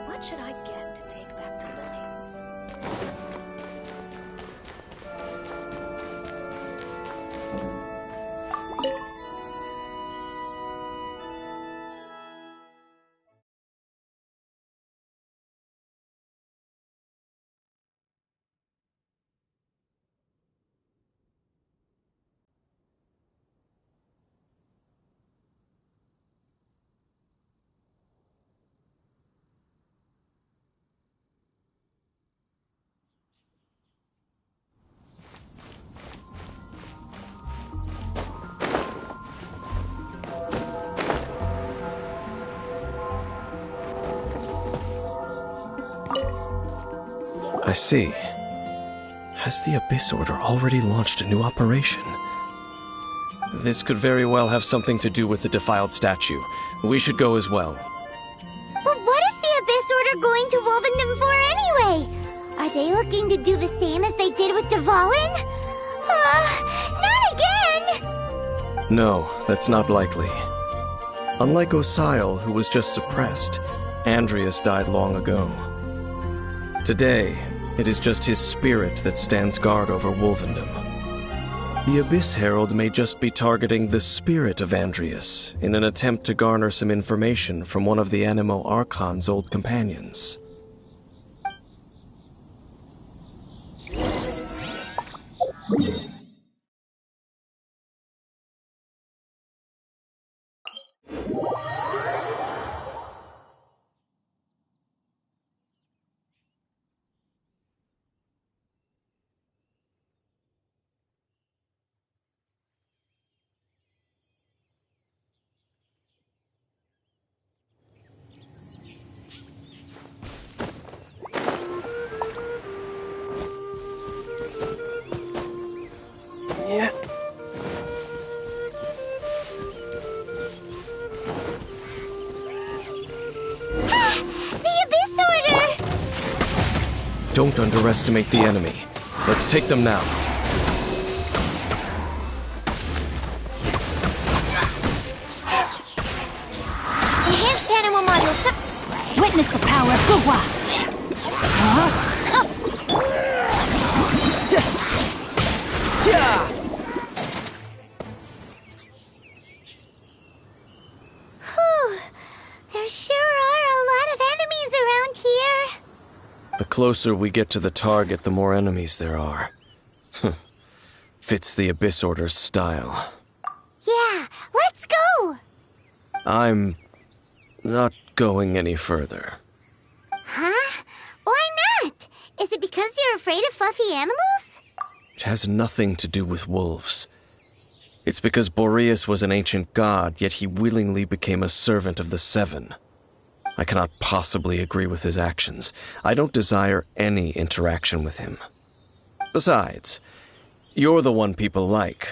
What should I get to take back to Lily? I see. Has the Abyss Order already launched a new operation? This could very well have something to do with the defiled statue. We should go as well. But what is the Abyss Order going to Wolvendom for anyway? Are they looking to do the same as they did with Dvalin? Not again! No, that's not likely. Unlike Osile, who was just suppressed, Andreas died long ago. Today, it is just his spirit that stands guard over Wolvendom. The Abyss Herald may just be targeting the spirit of Andreas in an attempt to garner some information from one of the Animo Archon's old companions. Yeah. The Abyss Order! Don't underestimate the enemy. Let's take them now. Enhanced animal module. Witness the power of Gugwa. Whew. There sure are a lot of enemies around here. The closer we get to the target, the more enemies there are. Fits the Abyss Order's style. Yeah, let's go! I'm not going any further. Huh? Why not? Is it because you're afraid of fluffy animals? It has nothing to do with wolves. It's because Boreas was an ancient god, yet he willingly became a servant of the Seven. I cannot possibly agree with his actions. I don't desire any interaction with him. Besides, you're the one people like.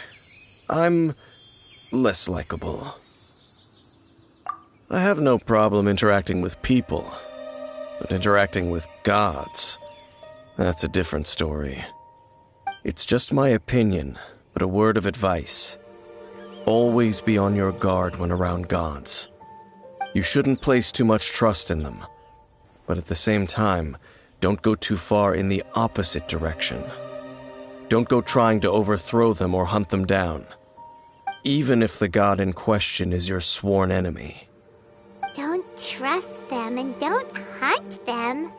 I'm less likable. I have no problem interacting with people, but interacting with gods, that's a different story. It's just my opinion, but a word of advice. Always be on your guard when around gods. You shouldn't place too much trust in them, but at the same time, don't go too far in the opposite direction. Don't go trying to overthrow them or hunt them down, even if the god in question is your sworn enemy. Don't trust them and don't hunt them.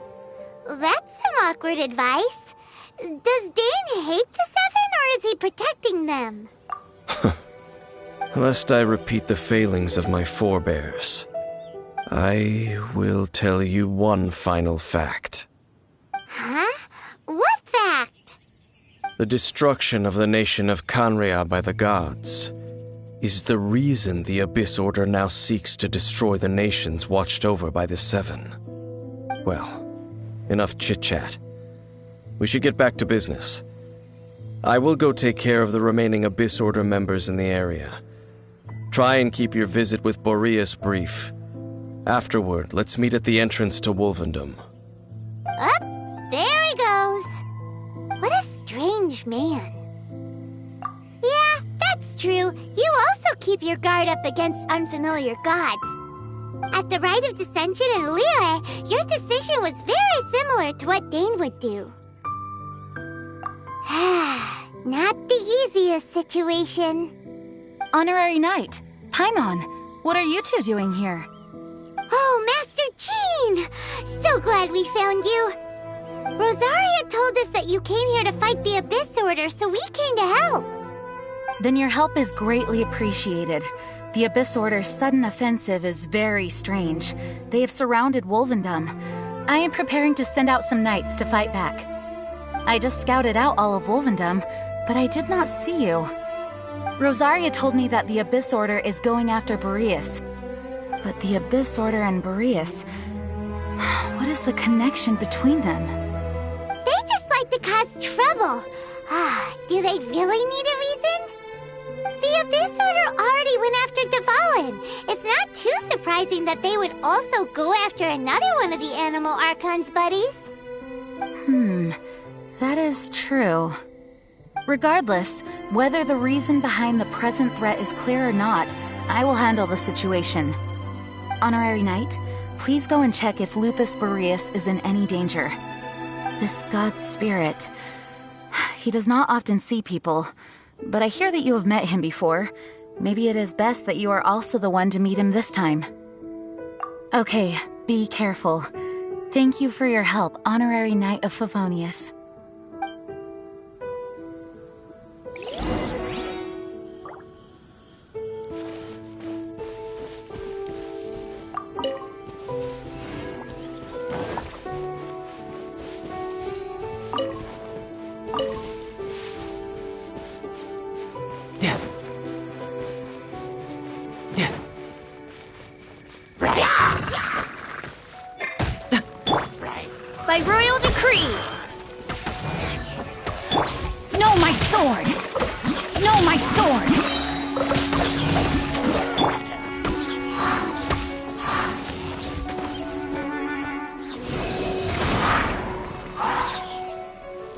That's some awkward advice. Does Dane hate the Seven, or is he protecting them? Lest I repeat the failings of my forebears, I will tell you one final fact. Huh? What fact? The destruction of the nation of Canria by the gods is the reason the Abyss Order now seeks to destroy the nations watched over by the Seven. Well, Enough chit-chat. We should get back to business. I will go take care of the remaining Abyss Order members in the area. Try and keep your visit with Boreas brief. Afterward, let's meet at the entrance to Wolvendom. Up, there he goes. What a strange man. Yeah, that's true. You also keep your guard up against unfamiliar gods. At the Rite of Dissension in Liyue, your decision was very similar to what Dane would do. Not the easiest situation. Honorary Knight, Paimon, what are you two doing here? Oh, Master Jean! So glad we found you. Rosaria told us that you came here to fight the Abyss Order, so we came to help. Then your help is greatly appreciated. The Abyss Order's sudden offensive is very strange. They have surrounded Wolvendom. I am preparing to send out some knights to fight back. I just scouted out all of Wolvendom, but I did not see you. Rosaria told me that the Abyss Order is going after Boreas. But the Abyss Order and Boreas... what is the connection between them? They just like to cause trouble. Do they really need a reason? The Abyss Order already went after Dvalin. It's not too surprising that they would also go after another one of the Animal Archon's buddies. That is true. Regardless, whether the reason behind the present threat is clear or not, I will handle the situation. Honorary Knight, please go and check if Lupus Boreas is in any danger. This god's spirit... he does not often see people, but I hear that you have met him before. Maybe it is best that you are also the one to meet him this time. Okay, be careful. Thank you for your help, Honorary Knight of Favonius. By royal decree! No, my sword! No, my sword!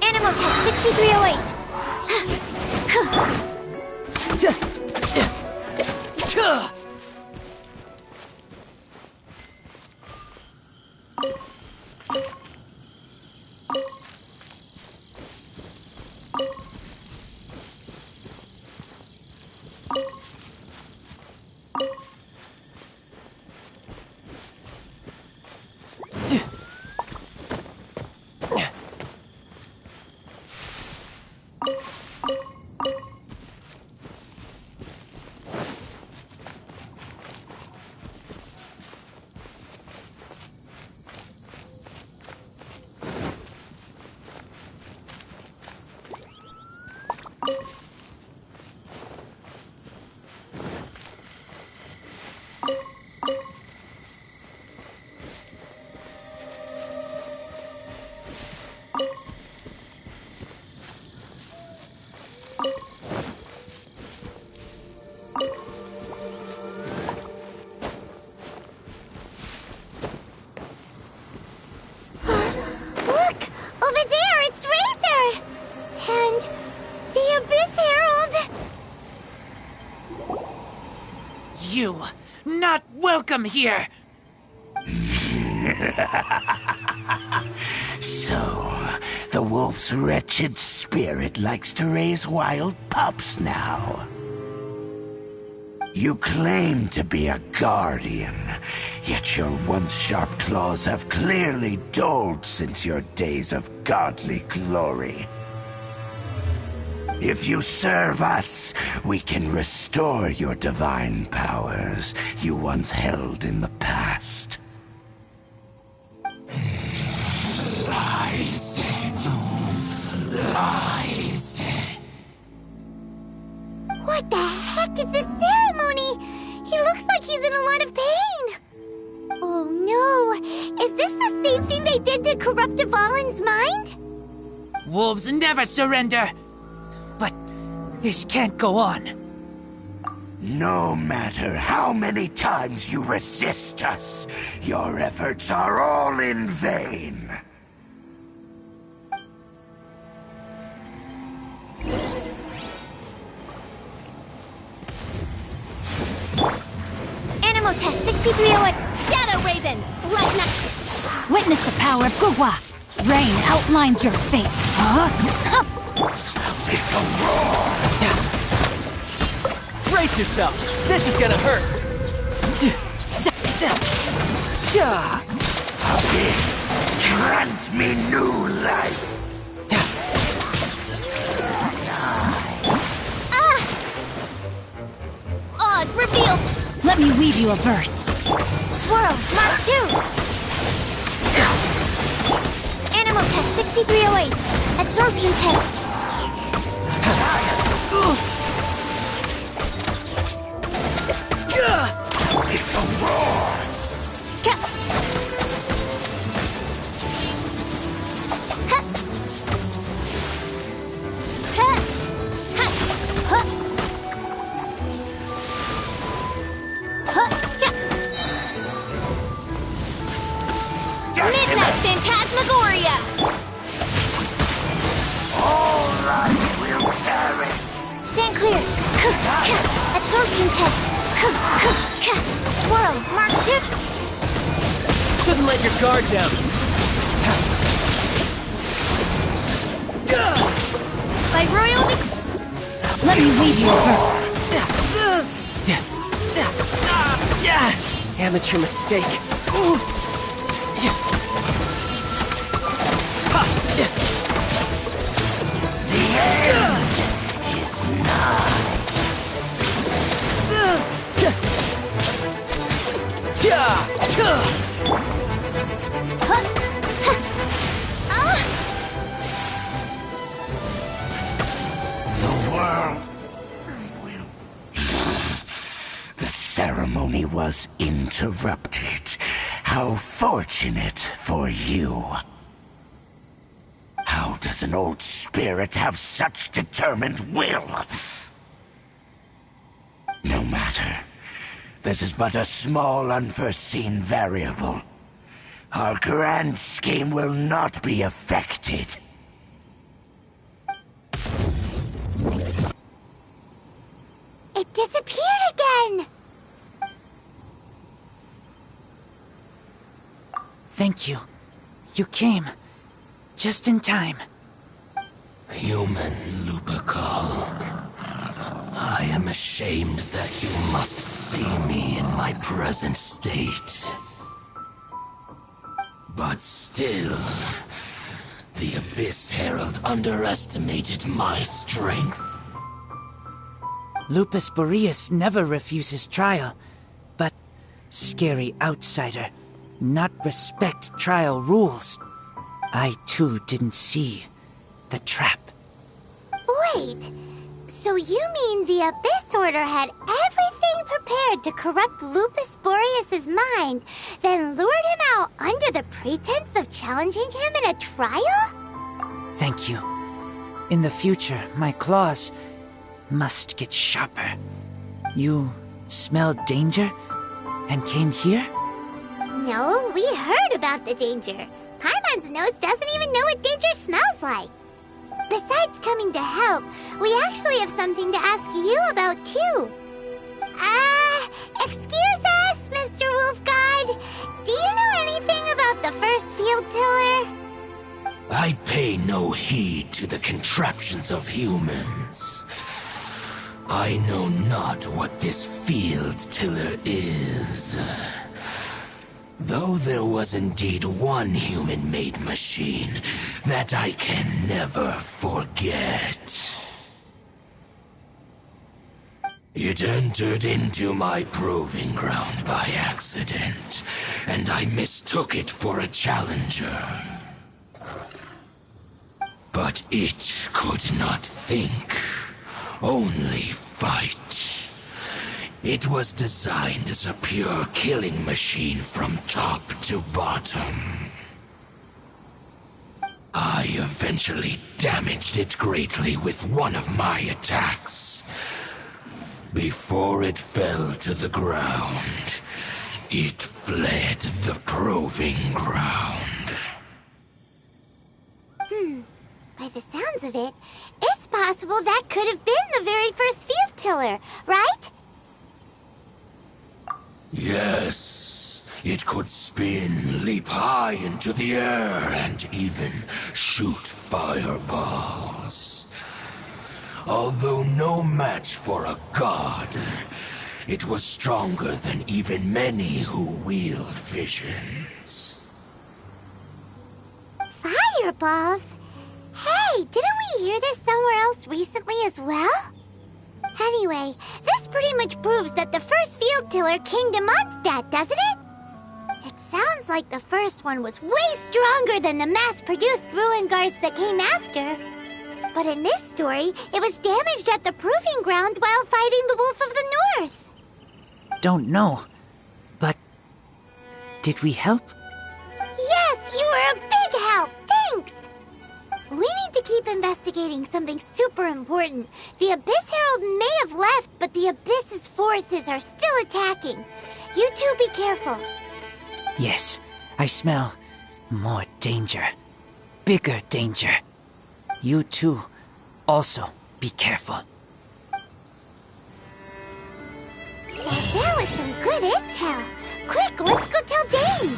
Animotech 6308! You, not welcome here! So, the wolf's wretched spirit likes to raise wild pups now. You claim to be a guardian, yet your once sharp claws have clearly dulled since your days of godly glory. If you serve us, we can restore your divine powers you once held in the past. Lies. Lies. What the heck is this ceremony? He looks like he's in a lot of pain. Oh no, is this the same thing they they did to corrupt Dvalin's mind? Wolves never surrender. But this can't go on. No matter how many times you resist us, your efforts are all in vain. Animal test 6301. Shadow Raven! Let not... Witness the power of Gugwa. Rain outlines your fate. Huh? It's a roar! Brace yourself! This is gonna hurt! Abyss, grant me new life! Oz, reveal... Let me weave you a verse. Swirl, Mark 2. Animal test 6308. Absorption test. It's a roar! Midnight Phantasmagoria! All life will perish! Stand clear. Absorption test. Swirl, Mark 2. Shouldn't let your guard down. By royal Let me weave you a verse. Amateur mistake. The end is nigh. The world will... The ceremony was interrupted. How fortunate for you. How does an old spirit have such determined will? No matter. This is but a small, unforeseen variable. Our grand scheme will not be affected. It disappeared again. Thank you. You came. Just in time. Human Lupercal. I am ashamed that you must see me in my present state. But still, the Abyss Herald underestimated my strength. Lupus Boreas never refuses trial, but scary outsider, not respect trial rules. I too didn't see the trap. Wait, so you mean the Abyss Order had everything prepared to corrupt Lupus Boreas' mind, then lured him out under the pretense of challenging him in a trial? Thank you. In the future, my claws must get sharper. You smelled danger and came here? No, we heard about the danger. Paimon's nose doesn't even know what danger smells like. Besides coming to help, we actually have something to ask you about too. Excuse us, Mr. Wolf God. Do you know anything about the first field tiller? I pay no heed to the contraptions of humans. I know not what this field tiller is. Though there was indeed one human-made machine that I can never forget. It entered into my proving ground by accident, and I mistook it for a challenger. But it could not think, only fight. It was designed as a pure killing machine from top to bottom. I eventually damaged it greatly with one of my attacks. Before it fell to the ground, it fled the proving ground. By the sounds of it, it's possible that could have been the very first field tiller, right? Yes, it could spin, leap high into the air, and even shoot fireballs. Although no match for a god, it was stronger than even many who wield visions. Fireballs? Hey, didn't we hear this somewhere else recently as well? Anyway, this pretty much proves that the first field tiller came to Mondstadt, doesn't it? It sounds like the first one was way stronger than the mass-produced ruin guards that came after. But in this story, it was damaged at the proving ground while fighting the Wolf of the North. Don't know, but did we help? Yes, you were a big help. Thanks. We need to keep investigating something super important. The Abyss Herald may have left, but the Abyss's forces are still attacking. You two be careful. Yes, I smell more danger. Bigger danger. You two also be careful. Well, that was some good intel. Quick, let's go tell Dane.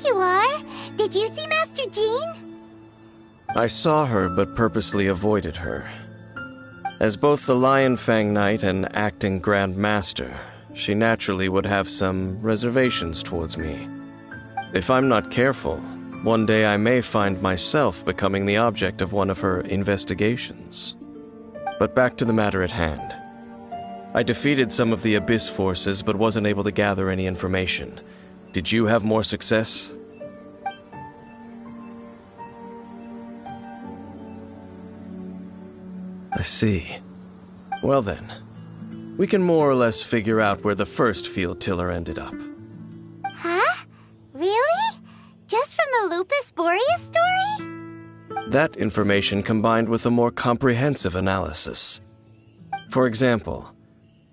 you are. Did you see Master Jean? I saw her, but purposely avoided her. As both the Lion Fang Knight and acting Grand Master, she naturally would have some reservations towards me. If I'm not careful, one day I may find myself becoming the object of one of her investigations. But back to the matter at hand. I defeated some of the Abyss forces, but wasn't able to gather any information. Did you have more success? I see. Well then, we can more or less figure out where the first field tiller ended up. Huh? Really? Just from the Lupus Boreas story? That information combined with a more comprehensive analysis. For example,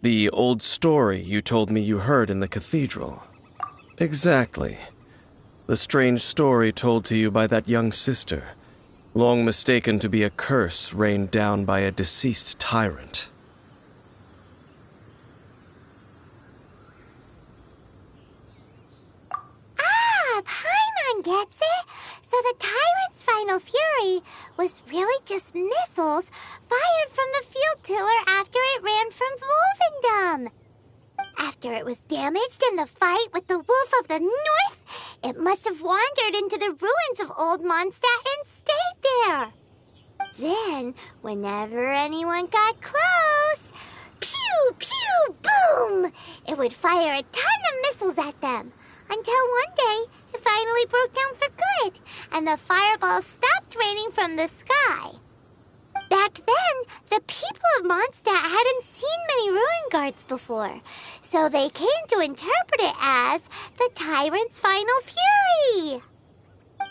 the old story you told me you heard in the cathedral. Exactly. The strange story told to you by that young sister, long mistaken to be a curse rained down by a deceased tyrant. Ah, Paimon gets it! So the tyrant's final fury was really just missiles fired from the field tiller after it ran from Wolvendom. After it was damaged in the fight with the Wolf of the North, it must have wandered into the ruins of Old Mondstadt and stayed there. Then, whenever anyone got close, pew, pew, boom! It would fire a ton of missiles at them, until one day it finally broke down for good, and the fireballs stopped raining from the sky. Back then, the people of Mondstadt hadn't seen many ruin guards before, so they came to interpret it as the tyrant's final fury.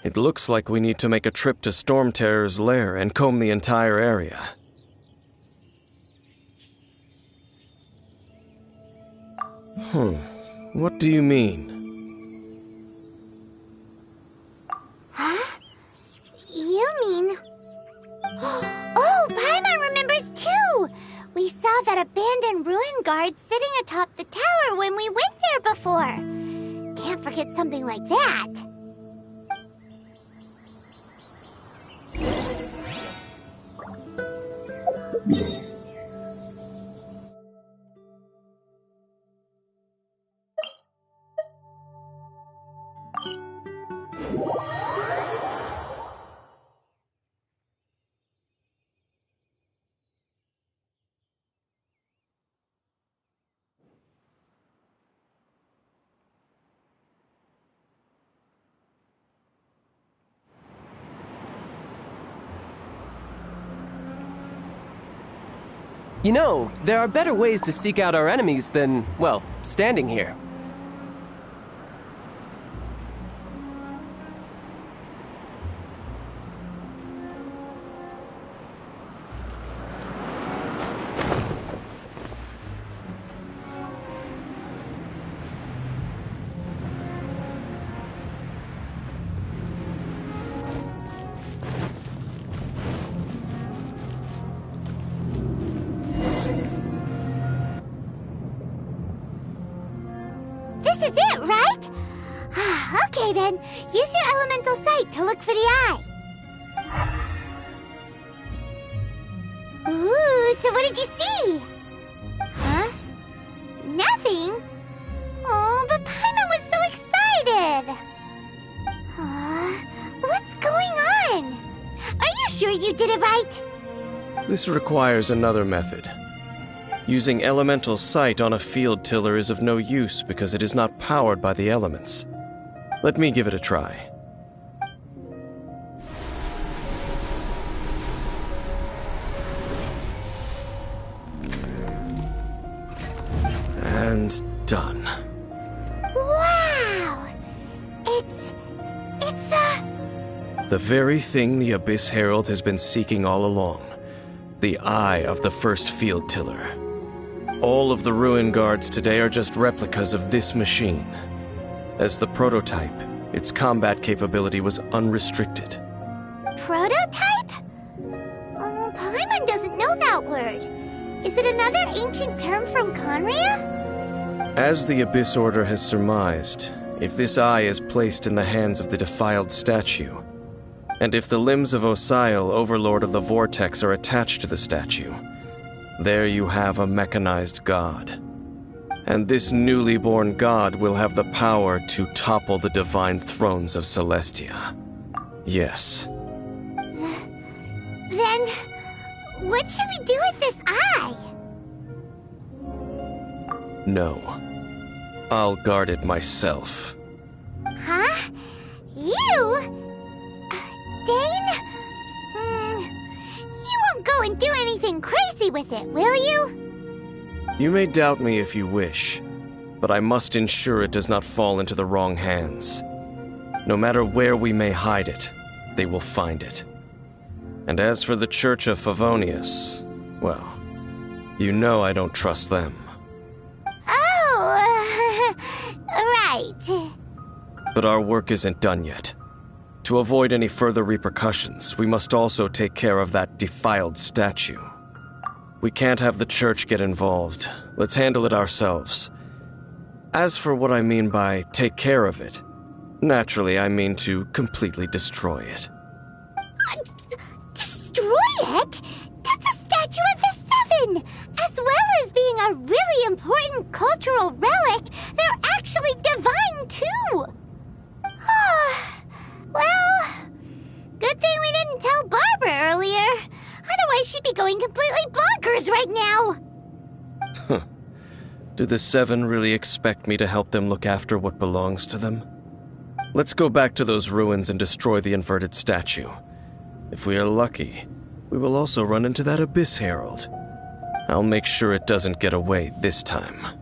It looks like we need to make a trip to Storm Terror's lair and comb the entire area. What do you mean? Huh? You mean... Oh, Paimon remembers too! We saw that abandoned ruin guard sitting atop the tower when we went there before. Can't forget something like that. You know, there are better ways to seek out our enemies than, well, standing here. This is it, right? Okay then, use your elemental sight to look for the eye. Ooh, so what did you see? Huh? Nothing? Oh, but Paimon was so excited! What's going on? Are you sure you did it right? This requires another method. Using elemental sight on a field tiller is of no use because it is not powered by the elements. Let me give it a try. And done. Wow! It's the very thing the Abyss Herald has been seeking all along. The eye of the first field tiller. All of the ruin guards today are just replicas of this machine. As the prototype, its combat capability was unrestricted. Prototype? Oh, Paimon doesn't know that word. Is it another ancient term from Conria? As the Abyss Order has surmised, If this eye is placed in the hands of the defiled statue, and if the limbs of Osial, Overlord of the Vortex, are attached to the statue, there you have a mechanized god. And this newly born god will have the power to topple the divine thrones of Celestia. Yes. Then, what should we do with this eye? No. I'll guard it myself. Huh? You? Dane? You won't go and do anything crazy with it, will you? You may doubt me if you wish, but I must ensure it does not fall into the wrong hands. No matter where we may hide it, they will find it. And as for the Church of Favonius, well, you know I don't trust them. Oh, right. But our work isn't done yet. To avoid any further repercussions, we must also take care of that defiled statue. We can't have the church get involved. Let's handle it ourselves. As for what I mean by take care of it, naturally I mean to completely destroy it. Destroy it? That's a statue of the Seven! As well as being a really important cultural relic, they're actually divine too! Well, good thing we didn't tell Barbara earlier. Otherwise she'd be going completely bonkers right now! Do the Seven really expect me to help them look after what belongs to them? Let's go back to those ruins and destroy the inverted statue. If we are lucky, we will also run into that Abyss Herald. I'll make sure it doesn't get away this time.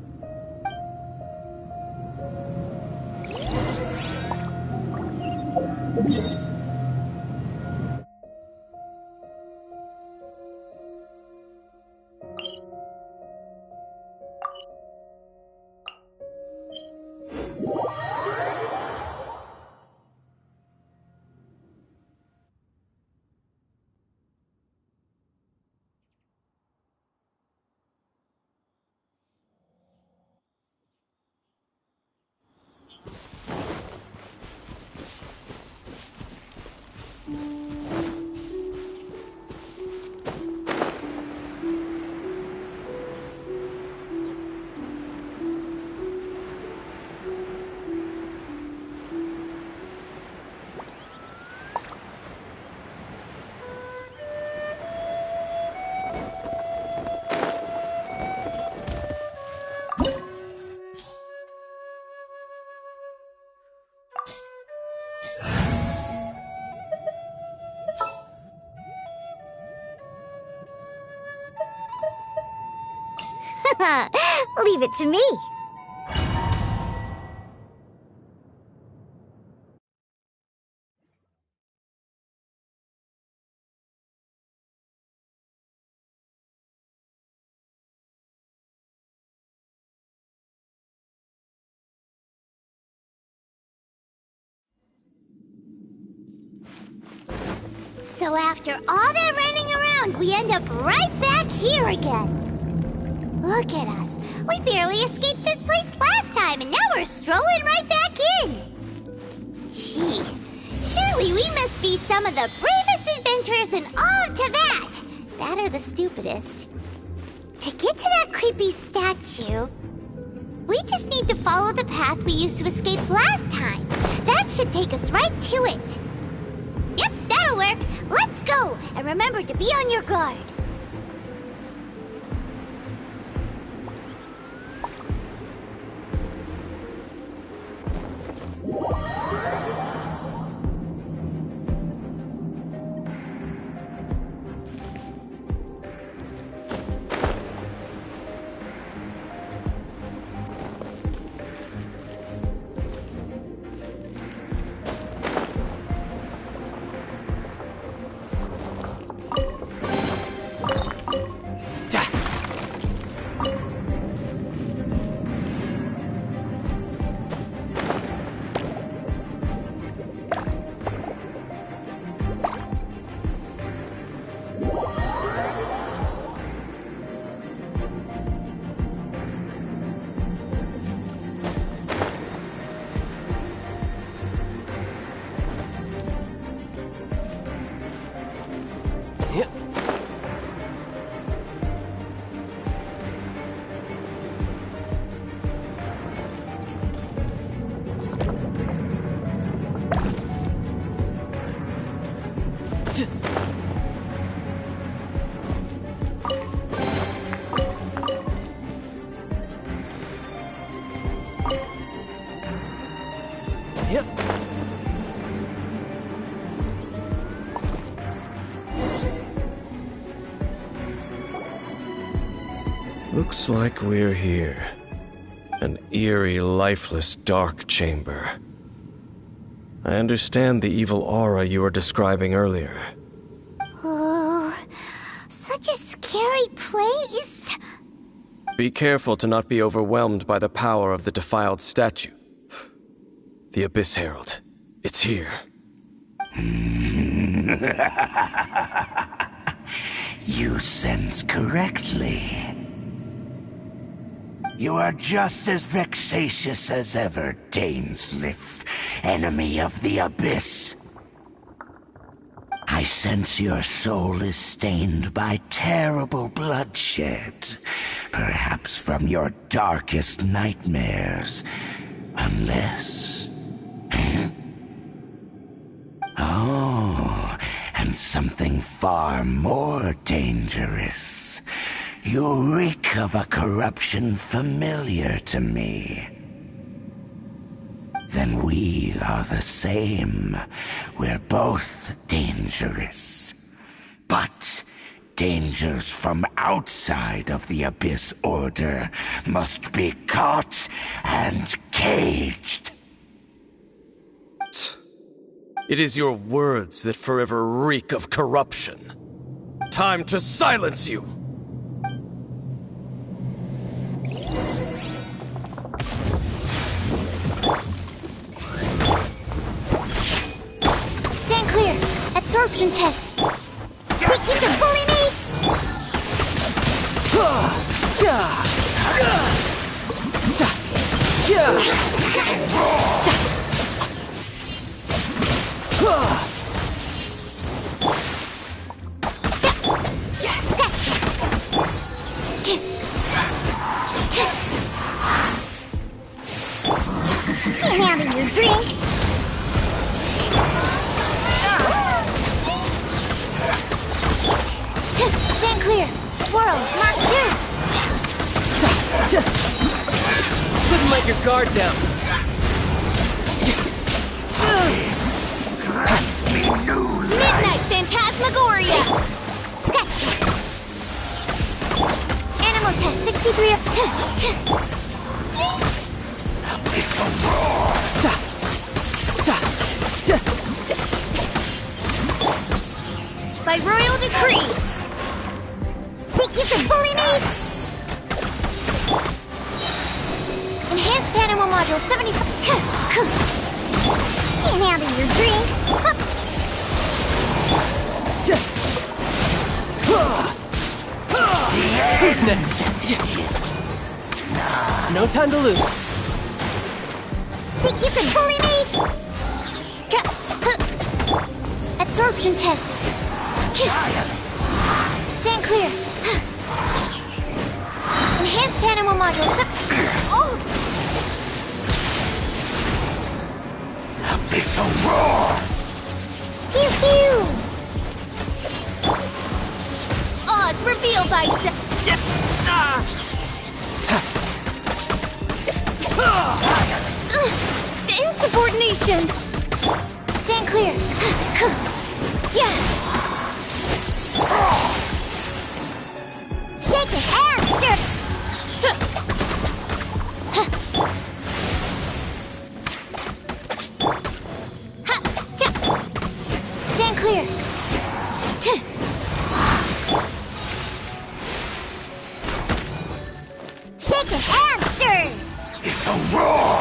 Leave it to me. So after all that running around, we end up right back here again. Look at us. We barely escaped this place last time, and now we're strolling right back in. Gee, surely we must be some of the bravest adventurers in all of Teyvat. That or the stupidest. To get to that creepy statue, we just need to follow the path we used to escape last time. That should take us right to it. Yep, that'll work. Let's go, and remember to be on your guard. Looks like we're here. An eerie, lifeless, dark chamber. I understand the evil aura you were describing earlier. Oh, such a scary place. Be careful to not be overwhelmed by the power of the defiled statue. The Abyss Herald. It's here. You sense correctly. You are just as vexatious as ever, Dainsleif, enemy of the Abyss. I sense your soul is stained by terrible bloodshed, perhaps from your darkest nightmares, unless... Oh, and something far more dangerous. You reek of a corruption familiar to me. Then we are the same. We're both dangerous. But dangers from outside of the Abyss Order must be caught and caged. It is your words that forever reek of corruption. Time to silence you! Stand clear. Absorption test. Wait, you can bully me! Get out of your drink! Stand clear! Swirl! Mark 2! Couldn't let your guard down. Midnight Phantasmagoria! Sketch! Animal test 63 of 2. By royal decree! Think you can bully me? Enhanced animal module 75. Get out of your drink! Who's next? No time to lose. Think you can bully me? Absorption test. Stand clear. Enhanced animal module. Oh! Abyssal roar! Pew pew! Odds revealed by insubordination! Stand clear. Yes! Shake it and stir! Stand clear. Shake it and stir! It's a roar!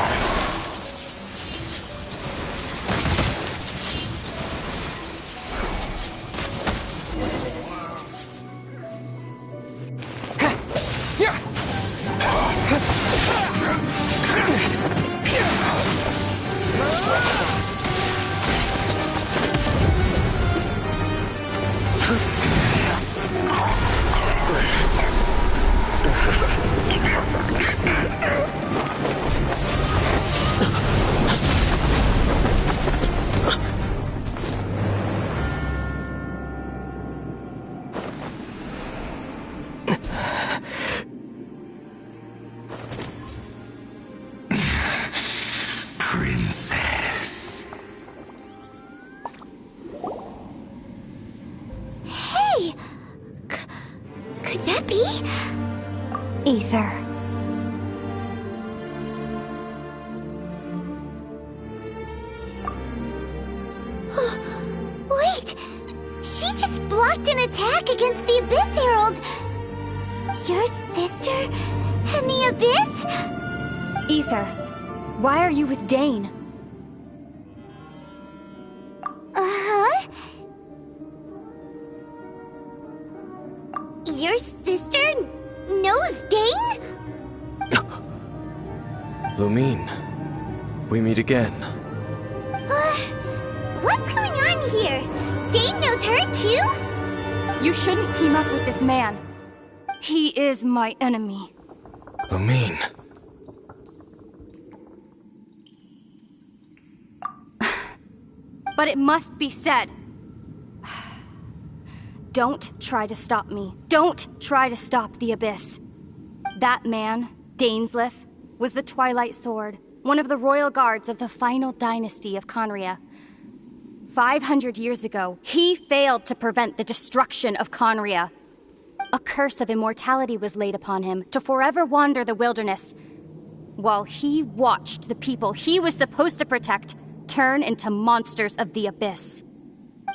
Ether. Wait! She just blocked an attack against the Abyss Herald! Your sister and the Abyss? Ether, why are you with Dane? Uh-huh? Your sister knows Dane? Lumine, we meet again. What's going on here? Dane knows her too? You shouldn't team up with this man. He is my enemy. Lumine. But it must be said. Don't try to stop me. Don't try to stop the Abyss. That man, Dainsleif, was the Twilight Sword, one of the royal guards of the final dynasty of Conria. 500 years ago, he failed to prevent the destruction of Conria. A curse of immortality was laid upon him to forever wander the wilderness, while he watched the people he was supposed to protect turn into monsters of the Abyss.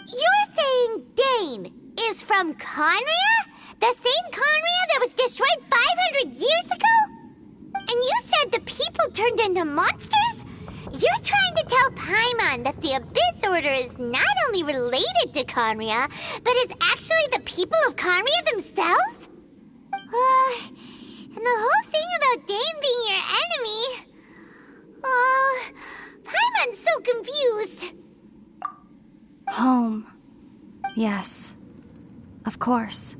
You're saying Dane is from Conria? The same Conria that was destroyed 500 years ago? And you said the people turned into monsters? You're trying to tell Paimon that the Abyss Order is not only related to Conria, but is actually the people of Conria themselves? And the whole thing about Dane being your enemy... Paimon's so confused. Home. Yes. Of course.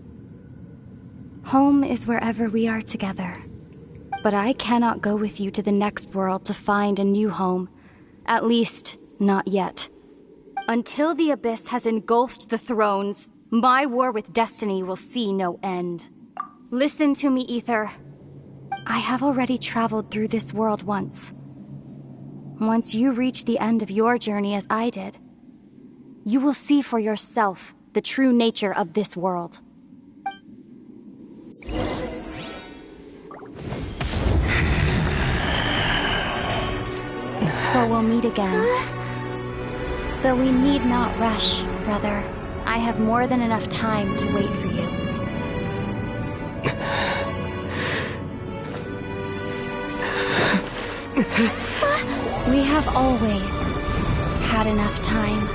Home is wherever we are together. But I cannot go with you to the next world to find a new home. At least, not yet. Until the Abyss has engulfed the thrones, my war with destiny will see no end. Listen to me, Ether. I have already traveled through this world once. Once you reach the end of your journey as I did, you will see for yourself the true nature of this world. So we'll meet again. Though we need not rush, brother. I have more than enough time to wait for you. We have always had enough time.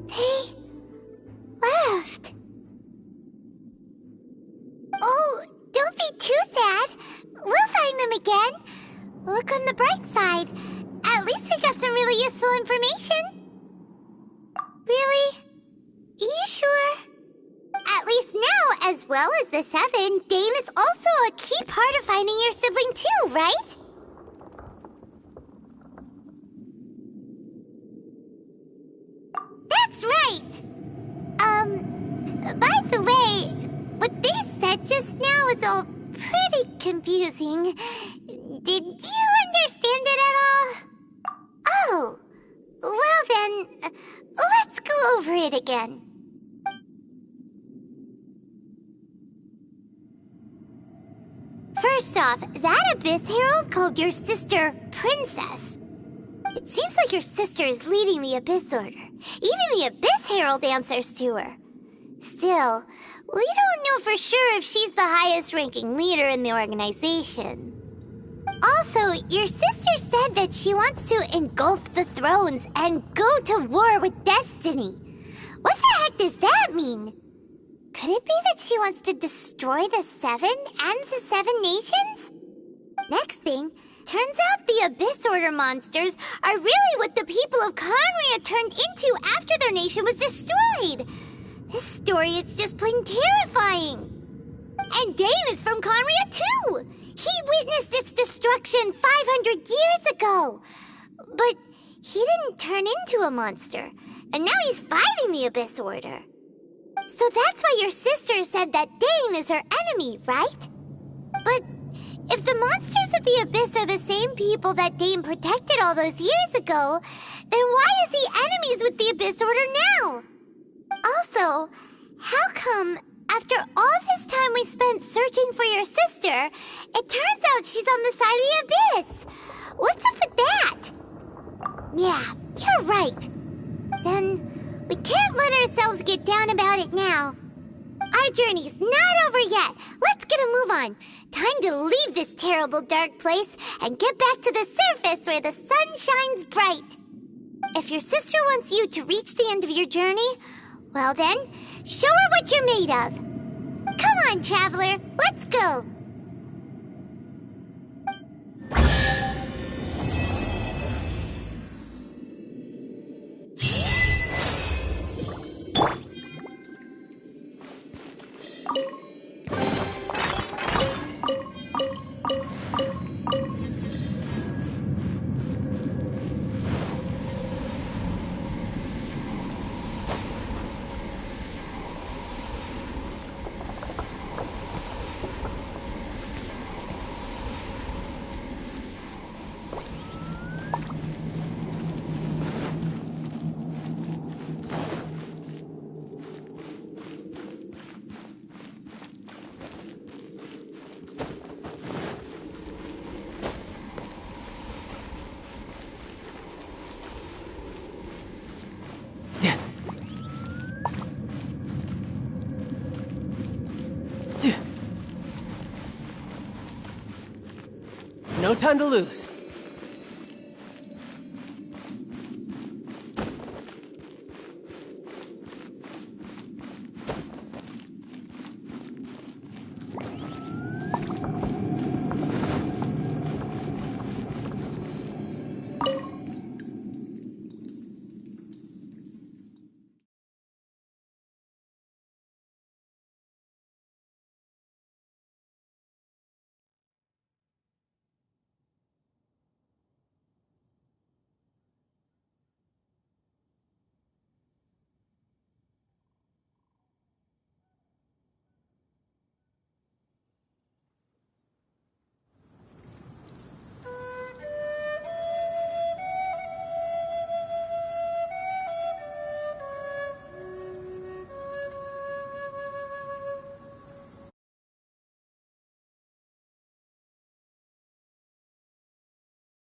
They left. Oh, don't be too sad. We'll find them again. Look on the bright side. At least we got some really useful information. Really? You sure? At least now, as well as the Seven, Dane is also a key part of finding your sibling too, right? That's right! By the way, what they said just now is all pretty confusing. Did you understand it at all? Oh, well then, let's go over it again. First off, that Abyss Herald called your sister Princess. It seems like your sister is leading the Abyss Order. Even the Abyss Herald answers to her. Still, we don't know for sure if she's the highest-ranking leader in the organization. Also, your sister said that she wants to engulf the thrones and go to war with destiny. What the heck does that mean? Could it be that she wants to destroy the Seven and the Seven Nations? Next thing, turns out the Abyss Order monsters are really what the people of Conria turned into after their nation was destroyed. This story is just plain terrifying. And Dane is from Conria too. He witnessed its destruction 500 years ago. But he didn't turn into a monster. And now he's fighting the Abyss Order. So that's why your sister said that Dane is her enemy, right? But if the monsters of the Abyss are the same people that Dane protected all those years ago, then why is he enemies with the Abyss Order now? Also, how come, after all this time we spent searching for your sister, it turns out she's on the side of the Abyss? What's up with that? Yeah, you're right. Then we can't let ourselves get down about it now. Our journey's not over yet. Let's get a move on. Time to leave this terrible dark place and get back to the surface where the sun shines bright. If your sister wants you to reach the end of your journey, well then, show her what you're made of. Come on, traveler, let's go. No time to lose.